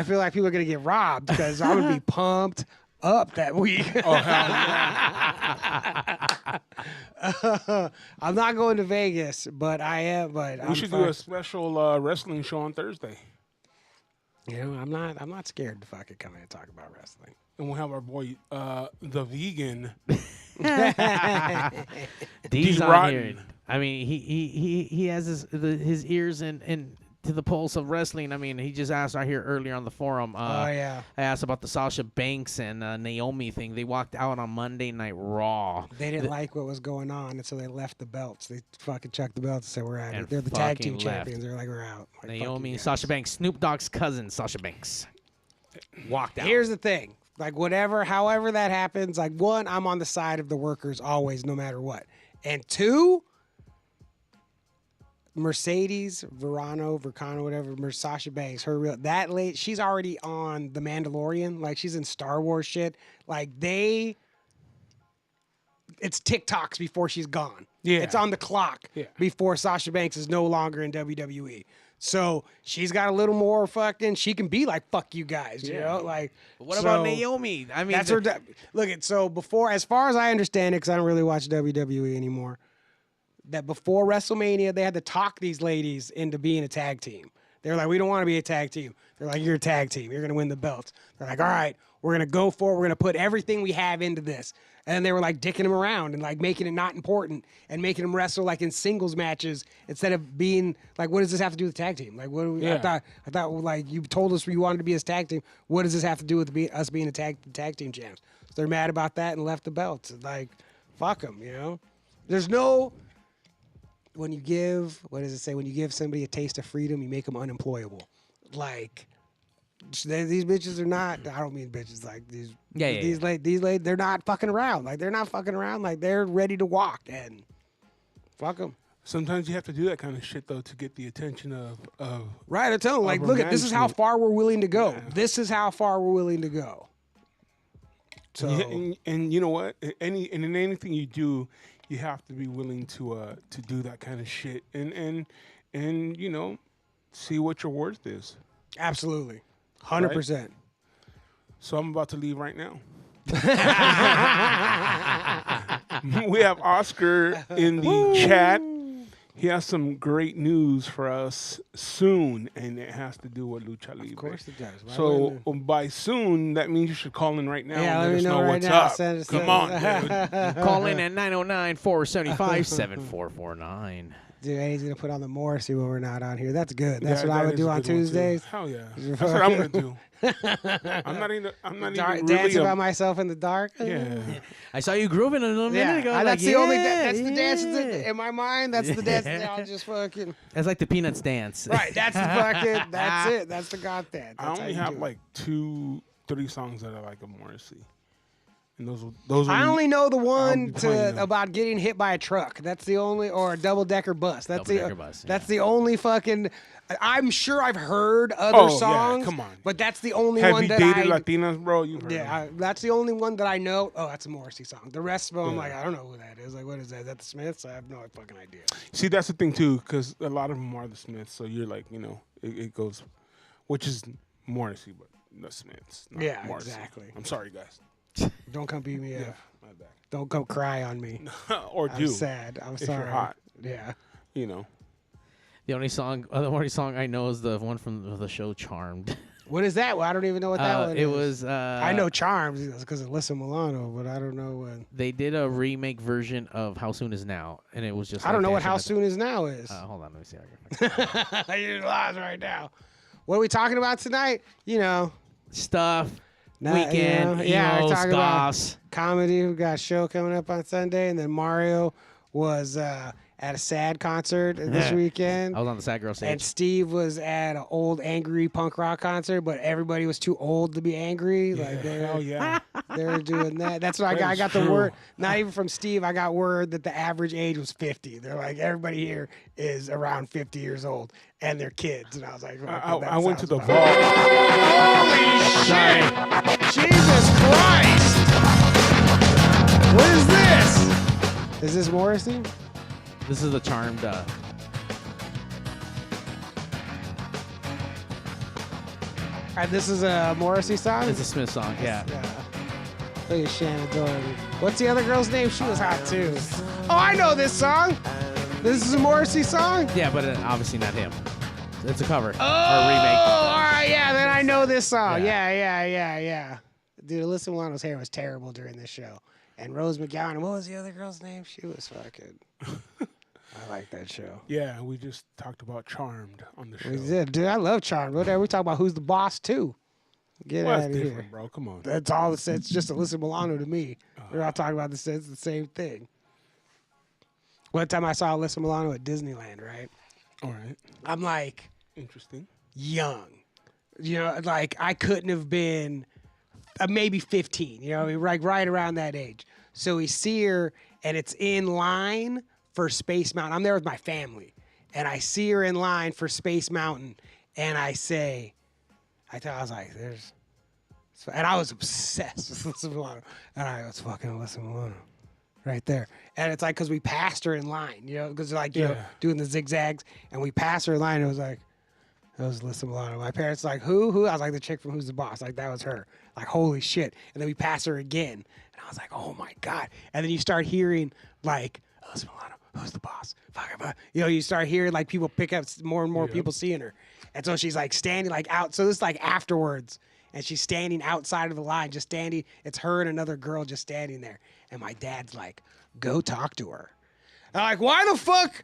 feel like people are gonna get robbed because I'm gonna be pumped up that week. Oh hell yeah. I'm not going to Vegas, but I am. But We should do a special wrestling show on Thursday, I'm not scared to fucking come in and talk about wrestling. and we'll have our boy the vegan. D's on Rotten. here. I mean, he has his ears in to the pulse of wrestling. I mean, he just asked right here earlier on the forum. Yeah. I asked about the Sasha Banks and Naomi thing. They walked out on Monday Night Raw. They didn't like what was going on, and so they left the belts. They fucking chucked the belts and said, we're out. And They're the tag team fucking left. champions. They're like, we're out. Like, fuck Naomi, you guys. Sasha Banks, Snoop Dogg's cousin, Sasha Banks, walked out. Here's the thing. Like, however that happens, like, one, I'm on the side of the workers always, no matter what. And two, Mercedes, Verano, whatever, Sasha Banks, that late, she's already on The Mandalorian. Like, she's in Star Wars shit. Like, it's TikToks before she's gone. Yeah. It's on the clock Yeah. before Sasha Banks is no longer in WWE. So she's got a little more fucking, she can be like, fuck you guys, you know? Like, What about Naomi? I mean, that's her. Look at so before, as far as I understand it, because I don't really watch WWE anymore. That before WrestleMania, they had to talk these ladies into being a tag team. They're like, we don't want to be a tag team. They're like, you're a tag team. You're gonna win the belts. They're like, all right, we're gonna go for it. We're gonna put everything we have into this. And then they were like dicking them around and like making it not important and making them wrestle like in singles matches instead of being like, what does this have to do with the tag team? Like, what? Do we, Yeah. I thought like you told us you wanted to be a tag team. What does this have to do with us being a tag team champs? So they're mad about that and left the belts. Like, fuck them, you know. There's no. When you give, what does it say? When you give somebody a taste of freedom, you make them unemployable. Like, these bitches are not. I don't mean bitches like these. These ladies, they're not fucking around. Like they're not fucking around. Like they're ready to walk and fuck them. Sometimes you have to do that kind of shit though to get the attention of. Right, I tell them like, Upper look at this is how management. far we're willing to go. Yeah. This is how far we're willing to go. So And you know what? In anything you do, you have to be willing to do that kind of shit and you know, see what your worth is. absolutely, 100%. So I'm about to leave right now. We have Oscar in the chat. He has some great news for us soon, and it has to do with Lucha Libre. Of course it does. Why So wouldn't by soon, that means you should call in right now. Yeah, and let me let us know know right what's now. up. Send us Come on, dude. Call in at 909-475-7449. Dude, Eddie's gonna put on the Morrissey when we're not on here. That's good. That's Yeah, what I that would is do a on good one, too. Tuesdays. Hell yeah, that's what I'm gonna do. I'm not even really. Dancing by myself in the dark. Yeah. I saw you grooving a little minute ago. that's like, the only. yeah, That's the dance yeah. in my mind. That's the dance that I'll just fucking. That's like the Peanuts dance. Right. That's the fucking. That's it. That's the God dance. I That's how only you have do it. like 2-3 songs that I like of Morrissey, and those are. I only know the one be playing them. about getting hit by a truck. That's the only, or a double-decker bus. That's Double-decker bus, That's yeah. the only fucking. I'm sure I've heard other Oh, yeah, songs. come on. But that's the only Have one you that dated I. Latinas, bro? You've heard Yeah, them. that's the only one that I know. Oh, that's a Morrissey song. The rest of them, I'm Yeah. like, I don't know who that is. Like, what is that? Is that the Smiths? I have no fucking idea. See, that's the thing too, because a lot of them are the Smiths. So you're like, you know, it goes, which is Morrissey, but the Smiths. Not Yeah, Morrissey. exactly. I'm sorry, guys. Don't come beat me up. My bad. Don't come cry on me. Or I'm do. sad. I'm if sorry. you're hot. Yeah. You know. The only song I know is the one from the show Charmed. What is that? Well, I don't even know what that one is. It was. I know Charms because of Alyssa Milano, but I don't know what. They did a remake version of How Soon Is Now, and it was just. I don't know what How Dancing Soon Is Now is. Hold on, let me see. You're lost right now. What are we talking about tonight? You know, Stuff. Not- Weekend. you know, we're Emos, talking about goss. comedy. We got a show coming up on Sunday, and then Mario was at a sad concert this weekend. I was on the Sad Girl stage. And Steve was at an old angry punk rock concert, but everybody was too old to be angry. Like Hell yeah. they were doing that. That's what I got. I got the word. Not even from Steve. I got word that the average age was 50. They're like, everybody here is around 50 years old, and they're kids. And I was like, I went to the vault. vault. Holy shit! Jesus Christ! What is this? Is this Morrissey? This is the Charmed. This is a Morrissey song? It's a Smith song. Yeah. Look at Shannon Doherty. What's the other girl's name? She was hot too. Oh, I know this song. This is a Morrissey song? Yeah, but obviously not him. It's a cover. Oh, or a remake. all right, yeah, then I know this song. Yeah. Dude, Alyssa Milano's hair was terrible during this show. And Rose McGowan, what was the other girl's name? She was fucking... I like that show. Yeah, we just talked about Charmed on the show. We did. Dude, I love Charmed. Whatever. We talk about Who's the Boss, too. Get Well, out that's of different, here. bro. Come on. That's all it's just Alyssa Milano to me. We're all talking about it's the same thing. One time I saw Alyssa Milano at Disneyland, right? All right. I'm like Interesting. young. You know, like I couldn't have been maybe 15, you know, like right around that age. So we see her and it's in line for Space Mountain. I'm there with my family and I see her in line for Space Mountain and I was like, and I was obsessed with Alyssa Milano. And I was fucking Alyssa Milano right there. And it's like, because we passed her in line, you know, because like, you know, doing the zigzags. And we passed her in line. And it was like, that was Alyssa Milano. My parents like, who? I was like, the chick from Who's the Boss. Like, that was her. Like, holy shit. And then we passed her again. And I was like, oh my God. And then you start hearing like, Alyssa Milano, Who's the Boss? You know, you start hearing like people pick up more and more people seeing her. And so she's like standing like out. So this is like afterwards. And she's standing outside of the line, just standing. It's her and another girl just standing there. And my dad's like, go talk to her. And I'm like, why the fuck?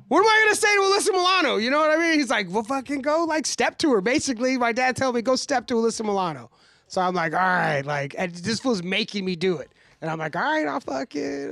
What am I going to say to Alyssa Milano? You know what I mean? He's like, well, fucking go, like, step to her. Basically, my dad told me, go step to Alyssa Milano. So I'm like, all right. Like, and this was making me do it. And I'm like, all right, I'm going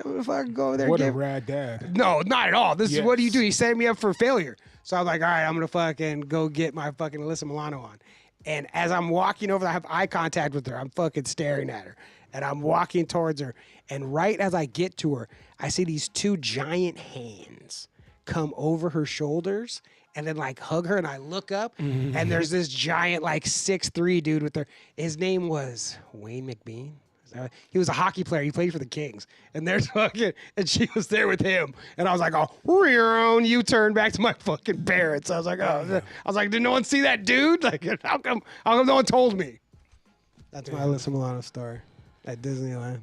to fucking go over there. What a rad dad. No, not at all. This is what do you do? Yes. He's setting me up for failure. So I'm like, all right, I'm going to fucking go get my fucking Alyssa Milano on. And as I'm walking over, I have eye contact with her. I'm fucking staring at her. And I'm walking towards her. And right as I get to her, I see these two giant hands come over her shoulders and then like hug her. And I look up and there's this giant like 6'3" dude with her. His name was Wayne McBean. He was a hockey player. He played for the Kings. And there's fucking, and she was there with him. And I was like, oh, U-turn back to my fucking parents. I was like, did no one see that dude? Like, how come no one told me? That's my Alyssa Milano story at Disneyland.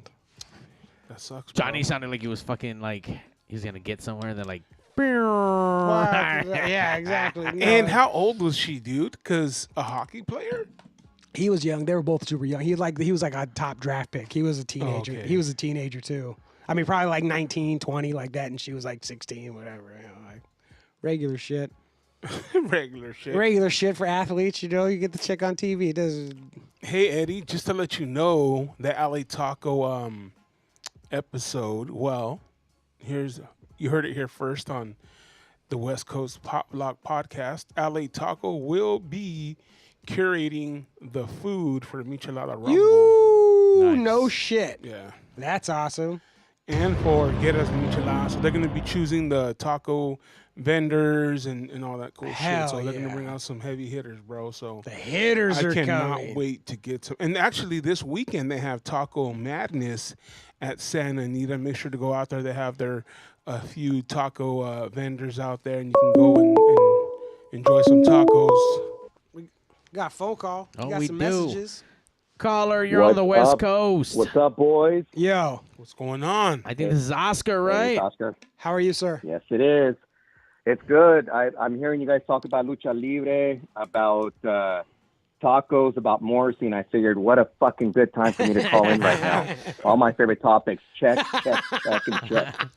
That sucks, bro. Johnny sounded like he was fucking like he was gonna get somewhere. And then like, Yeah, exactly. No, And how old was she, dude? Because a hockey player? he was young. They were both super young. He was like a top draft pick. He was a teenager. okay. He was a teenager too. I mean, probably like 19, 20, like that, and she was like 16, whatever. You know, like regular shit. Regular shit. Regular shit for athletes. You know, you get the chick on TV. It does. Hey, Eddie, just to let you know, the LA Taco episode, well, you heard it here first on the West Coast Pop Lock Podcast. LA Taco will be curating the food for the Michelada Rumble. You Nice. no shit. Yeah. That's awesome. And for Get Us Michelada. So they're going to be choosing the taco vendors and all that cool Hell shit. So they're going yeah. to bring out some heavy hitters, bro. So The hitters I are cannot coming. wait to get some. And actually, this weekend they have Taco Madness at Santa Anita. Make sure to go out there. They have a few taco vendors out there, and you can go and enjoy some tacos. Got a phone call. Oh, got we some do. messages. Caller, you're on the West Coast. What's up, boys? Yo, What's going on? I think this is Oscar, Hey, right? it's Oscar. how are you, sir? Yes, it is. It's good. I'm hearing you guys talk about lucha libre, about tacos, about Morrissey, and I figured, what a fucking good time for me to call in right now. All my favorite topics. Check, and check.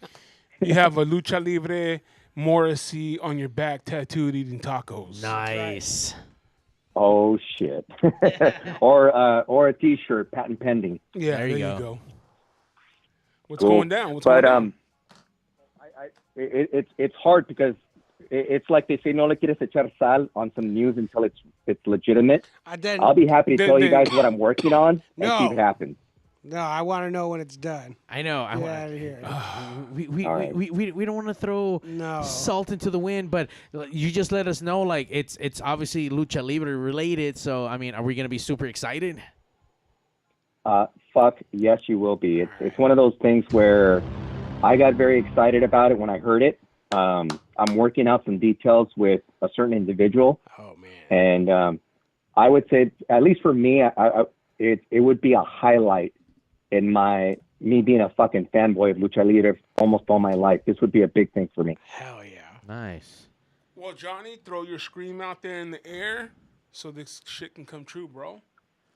You have a lucha libre Morrissey on your back tattooed eating tacos. Nice. Oh shit. or a T-shirt, patent pending. Yeah, There you there you go. go. What's Cool. going down? What's going down? It's hard because it's like they say, no le quieres echar sal on some news until it's legitimate. I'll be happy to tell you guys what I'm working on and see if it happens. No, I want to know when it's done. I know. Get out of here. We don't want to throw salt into the wind, but you just let us know. Like it's obviously lucha libre related. So I mean, are we gonna be super excited? Fuck yes, you will be. It's one of those things where I got very excited about it when I heard it. I'm working out some details with a certain individual. Oh man. And I would say, at least for me, it would be a highlight in me being a fucking fanboy of lucha libre almost all my life. This would be a big thing for me. Hell yeah. Nice. Well, Johnny, throw your scream out there in the air so this shit can come true, bro.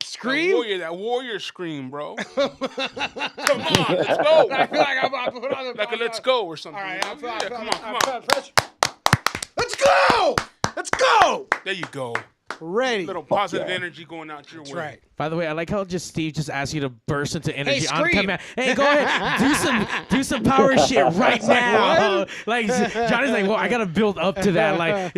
Scream? That warrior scream, bro. Come on, let's go. I feel like I'm about to put on the Like a let's go or something. All right, you know? Come on. Let's go! Let's go! There you go. Ready. Little positive energy going out your way. That's right. By the way, I like how Steve just asked you to burst into energy on scream. command. Hey, go ahead, do some power shit right now. Like Johnny's like, well, I gotta build up to that. Like,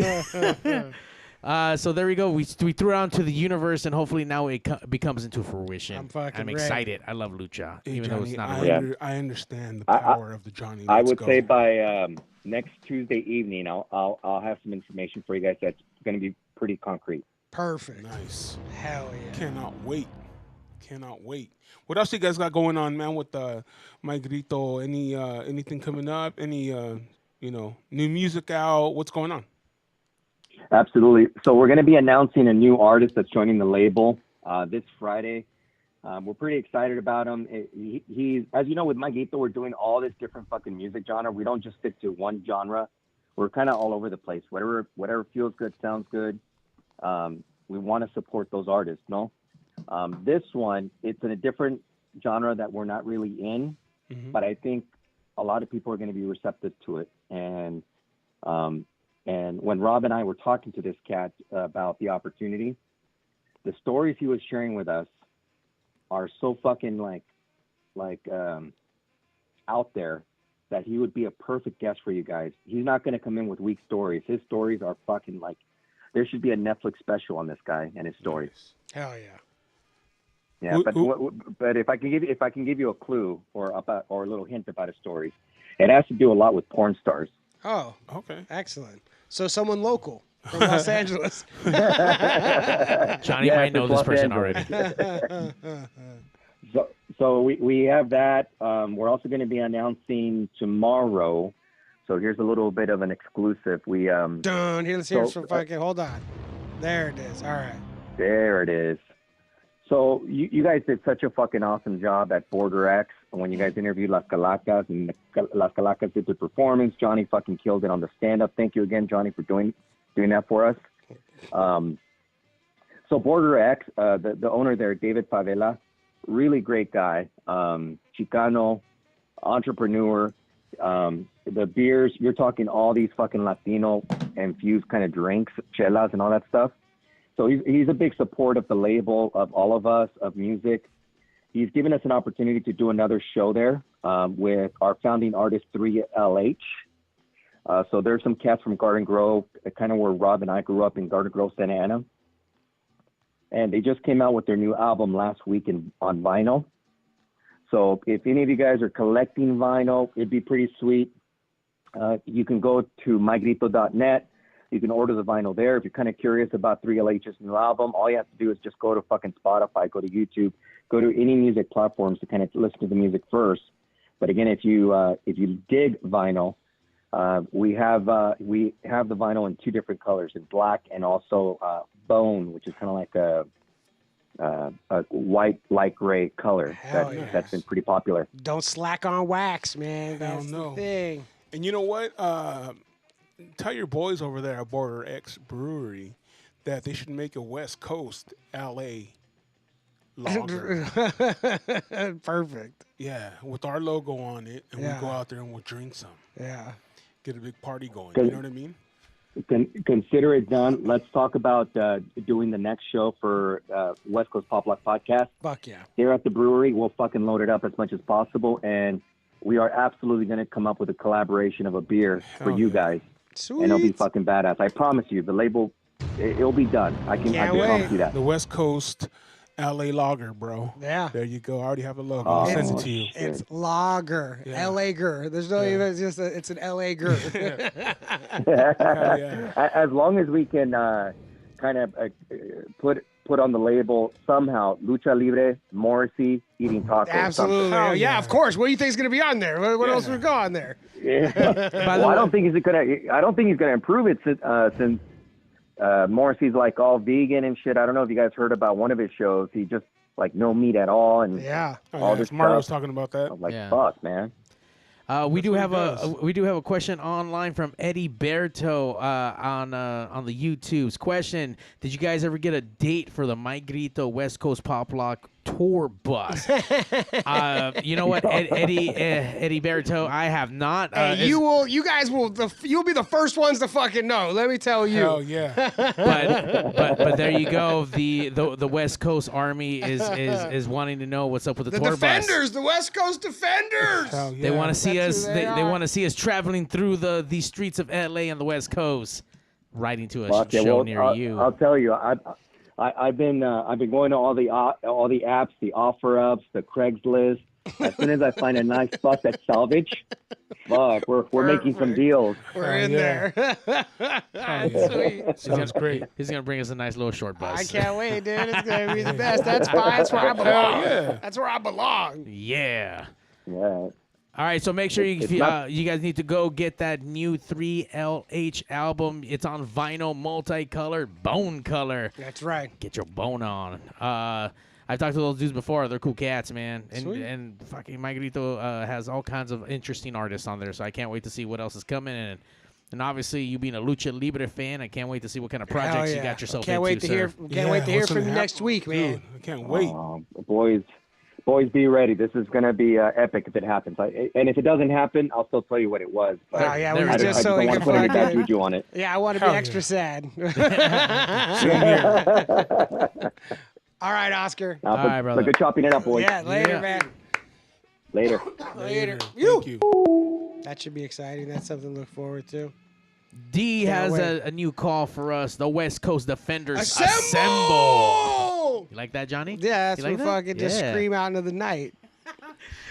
so there we go. We threw it out into the universe, and hopefully now it becomes into fruition. I'm fucking I'm ready. excited. I love lucha, Hey, even Johnny, though it's not a real. I understand the power of the Johnny. I Let's would go. say by next Tuesday evening, I'll have some information for you guys that's going to be pretty concrete. Perfect. Nice. Hell yeah. Cannot wait. What else you guys got going on, man? With My Grito, anything coming up? Any new music out? What's going on? Absolutely. So we're going to be announcing a new artist that's joining the label this Friday. We're pretty excited about him. He's, as you know, with My Grito, we're doing all this different fucking music genre. We don't just stick to one genre. We're kind of all over the place. Whatever feels good, sounds good. We want to support those artists, no? This one, it's in a different genre that we're not really in, but I think a lot of people are going to be receptive to it. And when Rob and I were talking to this cat about the opportunity, the stories he was sharing with us are so fucking out there that he would be a perfect guest for you guys. He's not going to come in with weak stories. His stories are fucking like, there should be a Netflix special on this guy and his stories. Hell yeah. Yeah, but if I can give you a clue or a little hint about his stories, it has to do a lot with porn stars. Oh, Okay. excellent. So someone local from Los Angeles. Johnny might know this person already. So we have that. We're also going to be announcing tomorrow. So here's a little bit of an exclusive. Done. Here, let's hear it from fucking. Hold on. There it is. All right. There it is. So you guys did such a fucking awesome job at Border X when you guys interviewed Las Calacas, and Las Calacas did the performance. Johnny fucking killed it on the stand-up. Thank you again, Johnny, for doing that for us. So Border X, the owner there, David Favela, really great guy, Chicano, entrepreneur. The beers, you're talking all these fucking Latino infused kind of drinks, chelas and all that stuff. So he's a big support of the label, of all of us, of music. He's given us an opportunity to do another show there with our founding artist, 3LH. So there's some cats from Garden Grove, kind of where Rob and I grew up in Garden Grove, Santa Ana. And they just came out with their new album last week on vinyl. So if any of you guys are collecting vinyl, it'd be pretty sweet. You can go to mygrito.net. You can order the vinyl there. If you're kind of curious about 3LH's new album, all you have to do is just go to fucking Spotify, go to YouTube, go to any music platforms to kind of listen to the music first. But again, if you dig vinyl, we have the vinyl in two different colors, in black and also bone, which is kind of like a white light gray color that's been pretty popular. Don't slack on wax, man. That's the thing. And you know what? Tell your boys over there at Border X Brewery that they should make a West Coast LA lager. Perfect. Yeah, with our logo on it, and we go out there and we'll drink some. Yeah. Get a big party going. You know what I mean? Consider it done. Let's talk about doing the next show for West Coast Pop Lock Podcast. Fuck yeah. Here at the brewery, we'll fucking load it up as much as possible, and we are absolutely going to come up with a collaboration of a beer for you guys. Sweet. And it'll be fucking badass. I promise you, the label, it'll be done. I can promise you that. The West Coast LA Lager, bro. Yeah. There you go. I already have a logo. I'll send it to you. It's lager. Yeah. LA-ger. There's no even, it's an LA-ger. As long as we can kind of put on the label somehow, Lucha Libre, Morrissey, eating tacos. Absolutely. Yeah, of course. What do you think is going to be on there? What else would go on there? Yeah. Well, I don't think he's gonna improve it since Morrissey's like all vegan and shit. I don't know if you guys heard about one of his shows. He just like no meat at all and all this Mario was stuff. talking about that. I'm like, fuck, man. We do have a question online from Eddie Berto on the YouTube's question. Did you guys ever get a date for the My Grito West Coast Pop Lock tour bus? You know what, Eddie Berto, I have not. You guys will. You'll be the first ones to fucking know. Let me tell you. Hell yeah. But there you go. The West Coast Army is wanting to know what's up with the tour Defenders, bus. the West Coast Defenders. Hell yeah. They want to see That's us. who they They are. want to see us traveling through the streets of LA and the West Coast, riding to a Fuck yeah, show well, near you. I'll tell you, I've been going to all the apps, the OfferUps, the Craigslist. As soon as I find a nice spot that's salvage, fuck, we're making some deals. We're in there. Sweet. Sounds great. He's gonna bring us a nice little short bus. I can't wait, dude. It's gonna be the best. That's fine. That's where I belong. yeah. That's where I belong. Yeah. Yeah. All right, so make sure It's you not- you guys need to go get that new 3LH album. It's on vinyl, multicolored, bone color. That's right. Get your bone on. I've talked to those dudes before. They're cool cats, man. And fucking My Grito has all kinds of interesting artists on there, so I can't wait to see what else is coming. And obviously, you being a Lucha Libre fan, I can't wait to see what kind of projects you got yourself Can't into, wait to sir. hear. Can't wait to hear what's from gonna you next happen? week, man. Dude, I can't wait. Boys, be ready. This is gonna be epic if it happens. And if it doesn't happen, I'll still tell you what it was. But Oh yeah, There we we go. just I so don't we want can to put any bad fucking. juju on it. Yeah, I want to be Hell extra sad. Same here. All right, Oscar. All right, brother. But good chopping it up, boys. Yeah, later, Yeah. man. Later. Later. Thank you. That should be exciting. That's something to look forward to. D Can't has wait. a new call for us. The West Coast Defenders Assemble! You like that, Johnny? Yeah, that's You like what that? fucking just Yeah. scream out into the night.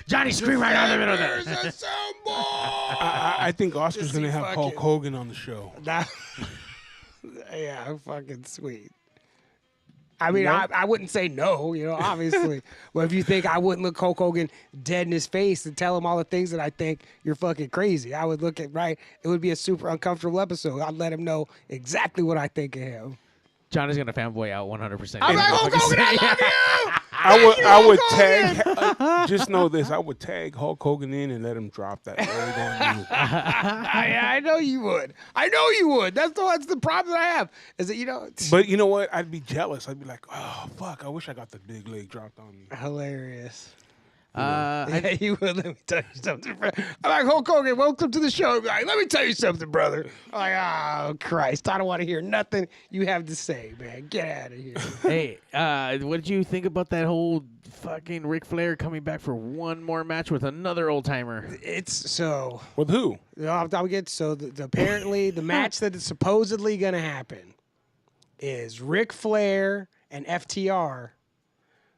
Johnny, scream right out in the middle of that. Defenders assemble! I think Oscar's Just going to see have Hulk fucking- Hogan on the show. That- yeah, fucking sweet. I mean, I wouldn't say no, obviously. But if you think I wouldn't look Hulk Hogan dead in his face and tell him all the things that I think, you're fucking crazy. I would look at, right? It would be a super uncomfortable episode. I'd let him know exactly what I think of him. Johnny's gonna fanboy out 100%. I'm like, Hulk Hogan, I love you! I would Hulk tag. Just know this: I would tag Hulk Hogan in and let him drop that word on you. I know you would. I know you would. That's the problem that I have. Is that But you know what? I'd be jealous. I'd be like, oh fuck! I wish I got the big leg dropped on me. hilarious. I, Yeah, you would. Let me tell you something, bro. I'm like, Hulk Hogan, welcome to the show. I'm like, let me tell you something, brother. I'm like, oh, Christ. I don't want to hear nothing you have to say, man. Get out of here. hey, what did you think about that whole fucking Ric Flair coming back for one more match with another old timer? It's so. With who? I'll get so apparently the match that is supposedly going to happen is Ric Flair and FTR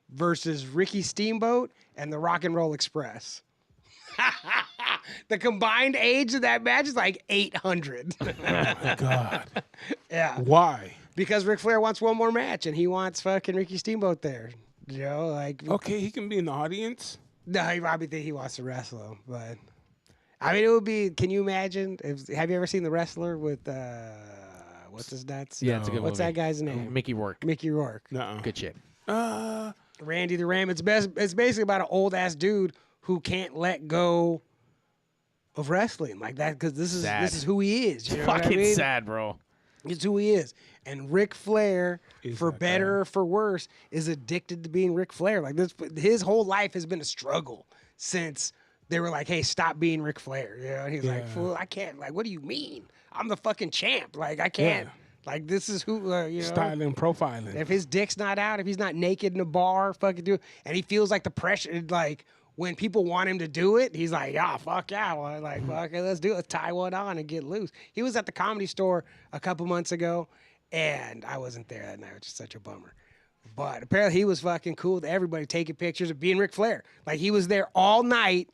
versus Ricky Steamboat and the Rock and Roll Express. The combined age of that match is like 800. Oh my God! Yeah. Why? Because Ric Flair wants one more match and he wants fucking Ricky Steamboat there. Okay, he can be in the audience. No, he probably think he wants to wrestle him, but I mean, it would be. Can you imagine? Have you ever seen The Wrestler with what's his nuts? Yeah, it's a good What's movie. that guy's name? Mickey Rourke. Mickey Rourke. Nuh-uh. Good shit. Randy the Ram. It's basically about an old ass dude who can't let go of wrestling like that because this is who he is. You know what I Fucking mean? sad, bro. It's who he is. And Ric Flair, Is for that better guy. or for worse, is addicted to being Ric Flair. Like this, his whole life has been a struggle since they were like, "Hey, stop being Ric Flair." You know, and he's like, Yeah. "Fool, I can't." Like, what do you mean? I'm the fucking champ. Like, I can't. Yeah. Like, this is who. You know. Styling, profiling. If his dick's not out, if he's not naked in a bar, fucking do, and he feels like the pressure, like when people want him to do it, he's like, "Ah, fuck yeah, well, like, fuck it, let's do it, let's tie one on and get loose." He was at the Comedy Store a couple months ago, and I wasn't there that night, which is such a bummer. But apparently, he was fucking cool with everybody taking pictures of being Ric Flair. Like he was there all night,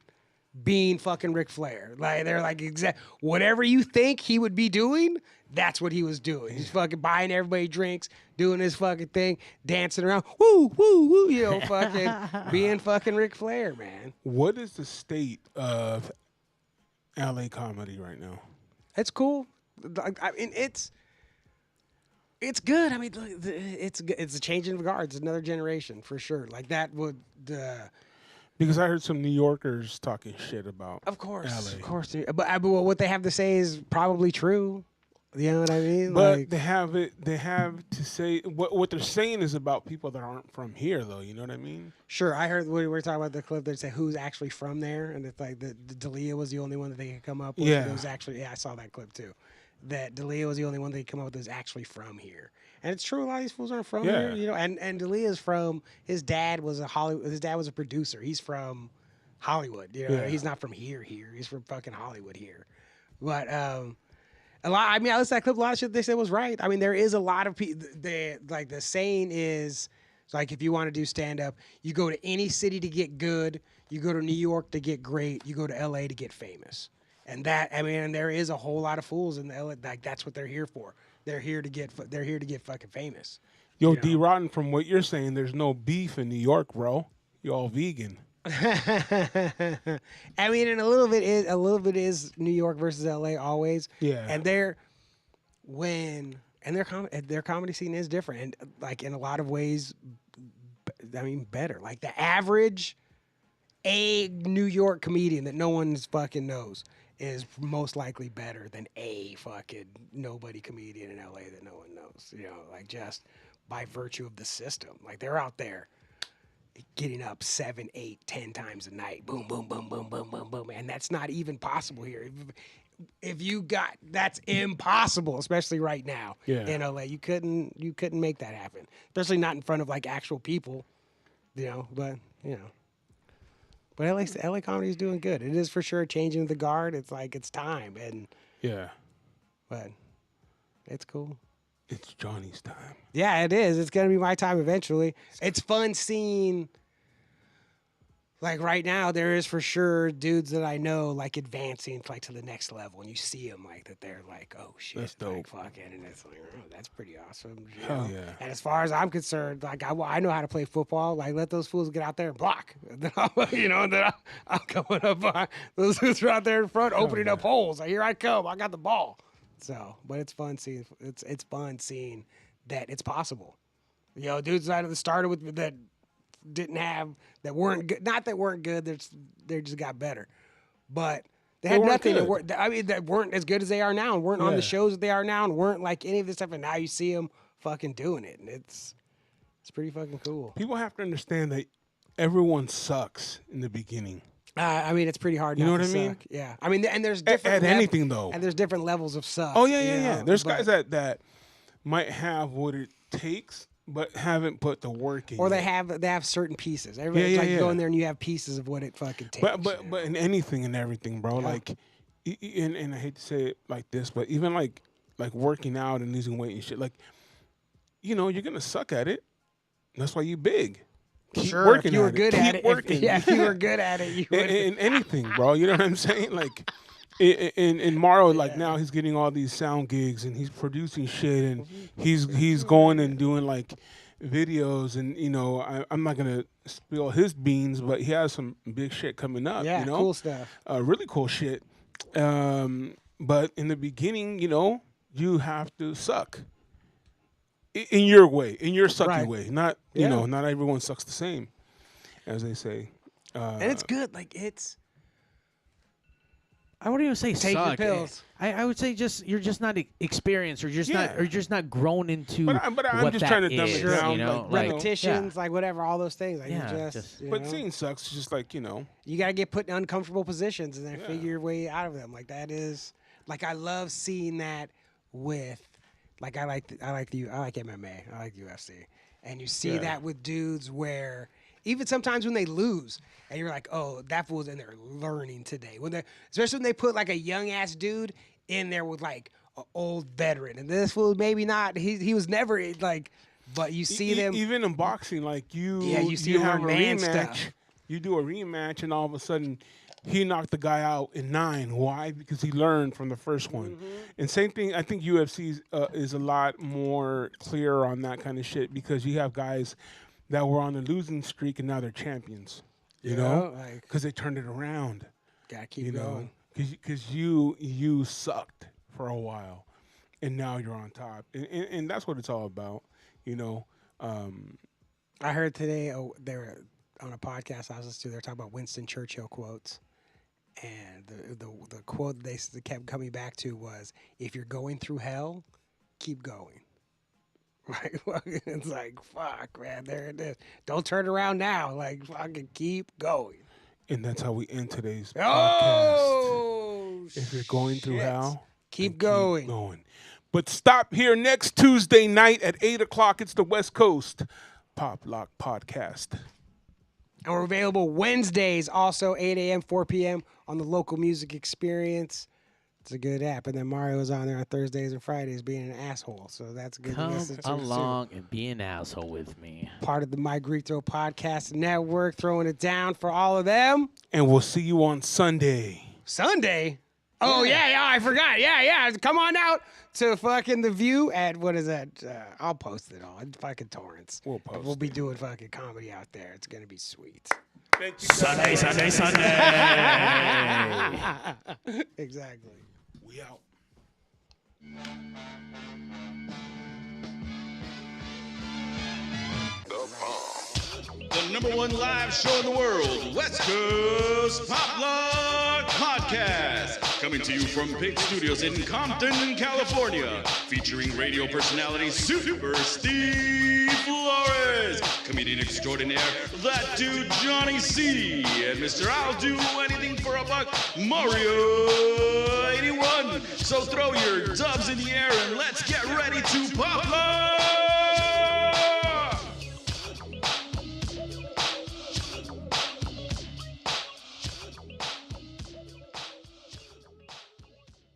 being fucking Ric Flair. Like they're like whatever you think he would be doing, that's what he was doing. He's fucking buying everybody drinks, doing his fucking thing, dancing around, woo, woo, woo, you know, fucking being fucking Ric Flair, man. What is the state of LA comedy right now? It's cool. I mean, it's good. I mean, it's a change in regards. It's another generation for sure. Like that would. Because I heard some New Yorkers talking shit about Of course, LA. of course. But what they have to say is probably true. You know what I mean? But Like, they have it. They have to say what they're saying is about people that aren't from here, though. You know what I mean? sure, I heard we were talking about the clip. They say who's actually from there, and it's like the D'Elia was the only one that they could come up with. Yeah. It was actually I saw that clip too. That D'Elia was the only one they could come up with that's actually from here, and it's true. A lot of these fools aren't from here, Yeah. you know. And D'Elia's from his dad was his dad was a producer. He's from Hollywood, you know. Yeah. He's not from here. He's from fucking Hollywood here, but a lot. I mean, I listened to that clip. A lot of shit they said was right. I mean, there is a lot of people. Like the saying is, like if you want to do stand up, you go to any city to get good. You go to New York to get great. You go to LA to get famous. And that, I mean, and there is a whole lot of fools in the LA. Like that's what they're here for. They're here to get fucking famous. Yo, You know. D. Rotten, from what you're saying, there's no beef in New York, bro. You all vegan. I mean, and a little bit is New York versus LA always. Yeah. And their comedy scene is different, and like in a lot of ways, I mean, better. Like the average a New York comedian that no one's fucking knows is most likely better than a fucking nobody comedian in LA that no one knows. You know, like just by virtue of the system. Like they're out there getting up 7, 8, 10 times a night. Boom, boom, boom, boom, boom, boom, boom. And that's not even possible here. If you got, that's impossible, especially right now Yeah. in LA. You couldn't make that happen, especially not in front of like actual people, you know. But you know, but LA comedy is doing good. It is for sure changing the guard. It's like it's time, Yeah. but it's cool. It's Johnny's time. Yeah, it is. It's gonna be my time eventually. It's fun seeing. Like right now, there is for sure dudes that I know like advancing like to the next level, and you see them like that. They're like, "Oh shit, That's like, dope. fucking," and it's like, "Oh, that's pretty awesome." You Hell know? yeah. And as far as I'm concerned, like I know how to play football. Like let those fools get out there and block. And then I'm coming up behind those dudes are out there in front, opening up holes. Like here I come, I got the ball. So, but it's fun seeing it's fun seeing that it's possible. You know, dudes that started with that didn't have that weren't good. Not that weren't good. They just got better, but they had weren't nothing. good. That weren't as good as they are now, and weren't on Yeah. the shows that they are now, and weren't like any of this stuff. And now you see them fucking doing it, and it's pretty fucking cool. People have to understand that everyone sucks in the beginning. I mean, it's pretty hard. You not know to what I mean? suck. Yeah, I mean, and there's At different anything though. and there's different levels of suck. Oh yeah, you yeah, yeah. know, There's but- guys that might have what it takes, but haven't put the work in. or they yet. have certain pieces. Everybody's yeah, like yeah. go in there and you have pieces of what it fucking takes. But in anything and everything, bro. Yeah. Like, and I hate to say it like this, but even like working out and losing weight and shit, like, you know, you're gonna suck at it. That's why you big. Keep sure, working if you were at good it. at Keep it, working. if you were good at it, you would. in anything, bro. You know what I'm saying? Like, in Morrow, like now he's getting all these sound gigs and he's producing shit and he's going and doing like videos and you know I'm not gonna spill his beans, but he has some big shit coming up. Yeah, you know? cool stuff. Really cool shit. But in the beginning, you know, you have to suck. in your way, in your sucky Right. way. Not you know, not everyone sucks the same, as they say. And it's good. Like it's I wouldn't even say take your suck. pills. I would say just you're just not experienced, or you're just not grown into. But I'm what just that trying to dumb is, it down, you know, like, Repetitions, like whatever, all those things. Like Yeah, you just- you But know, seeing sucks is just like, you know. you gotta get put in uncomfortable positions and then figure your way out of them. Like that is like I love seeing that with like I like MMA, I like the UFC, and you see that with dudes where even sometimes when they lose and you're like, oh, that fool's in there learning today. Especially when they put like a young ass dude in there with like an old veteran, and this fool maybe not. He was never like, but you see them even in boxing, like you see them have a learn man rematch. stuff. You do a rematch, and all of a sudden, he knocked the guy out in 9. Why? Because he learned from the first one. And same thing. I think UFC is a lot more clear on that kind of shit because you have guys that were on a losing streak and now they're champions. You know, like because they turned it around. gotta keep You know, going. because you sucked for a while, and now you're on top, and that's what it's all about. You know. I heard today they were on a podcast I was listening to. They were talking about Winston Churchill quotes, and the quote they kept coming back to was, "If you're going through hell, keep going." Like it's like fuck, man. There it is. Don't turn around now. Like fucking keep going. And that's how we end today's podcast. Oh, If you're going through shit. hell, Keep then going. Keep going. But stop here next Tuesday night at 8 o'clock. It's the West Coast Pop Lock Podcast. And we're available Wednesdays, also 8 a.m., 4 p.m. on the Local Music Experience. It's a good app. And then Mario's on there on Thursdays and Fridays being an asshole. So that's good to Come listen to, too. along and be an asshole with me. Part of the My Greek Throw Podcast Network, throwing it down for all of them. And we'll see you on Sunday. Sunday? Oh, yeah, I forgot. Yeah. Come on out to fucking The View at, what is that? I'll post it on fucking torrents. We'll post We'll be doing fucking comedy out there. It's going to be sweet. Thank you guys. Sunday. Exactly. We out. The #1 live show in the world, West Coast Poplock Podcast. Coming to you from Pig Studios in Compton, California. Featuring radio personality Super Steve Flores. Comedian extraordinaire, that dude Johnny C. And Mr. I'll Do Anything for a Buck, Mario 81. So throw your dubs in the air and let's get ready to pop lock.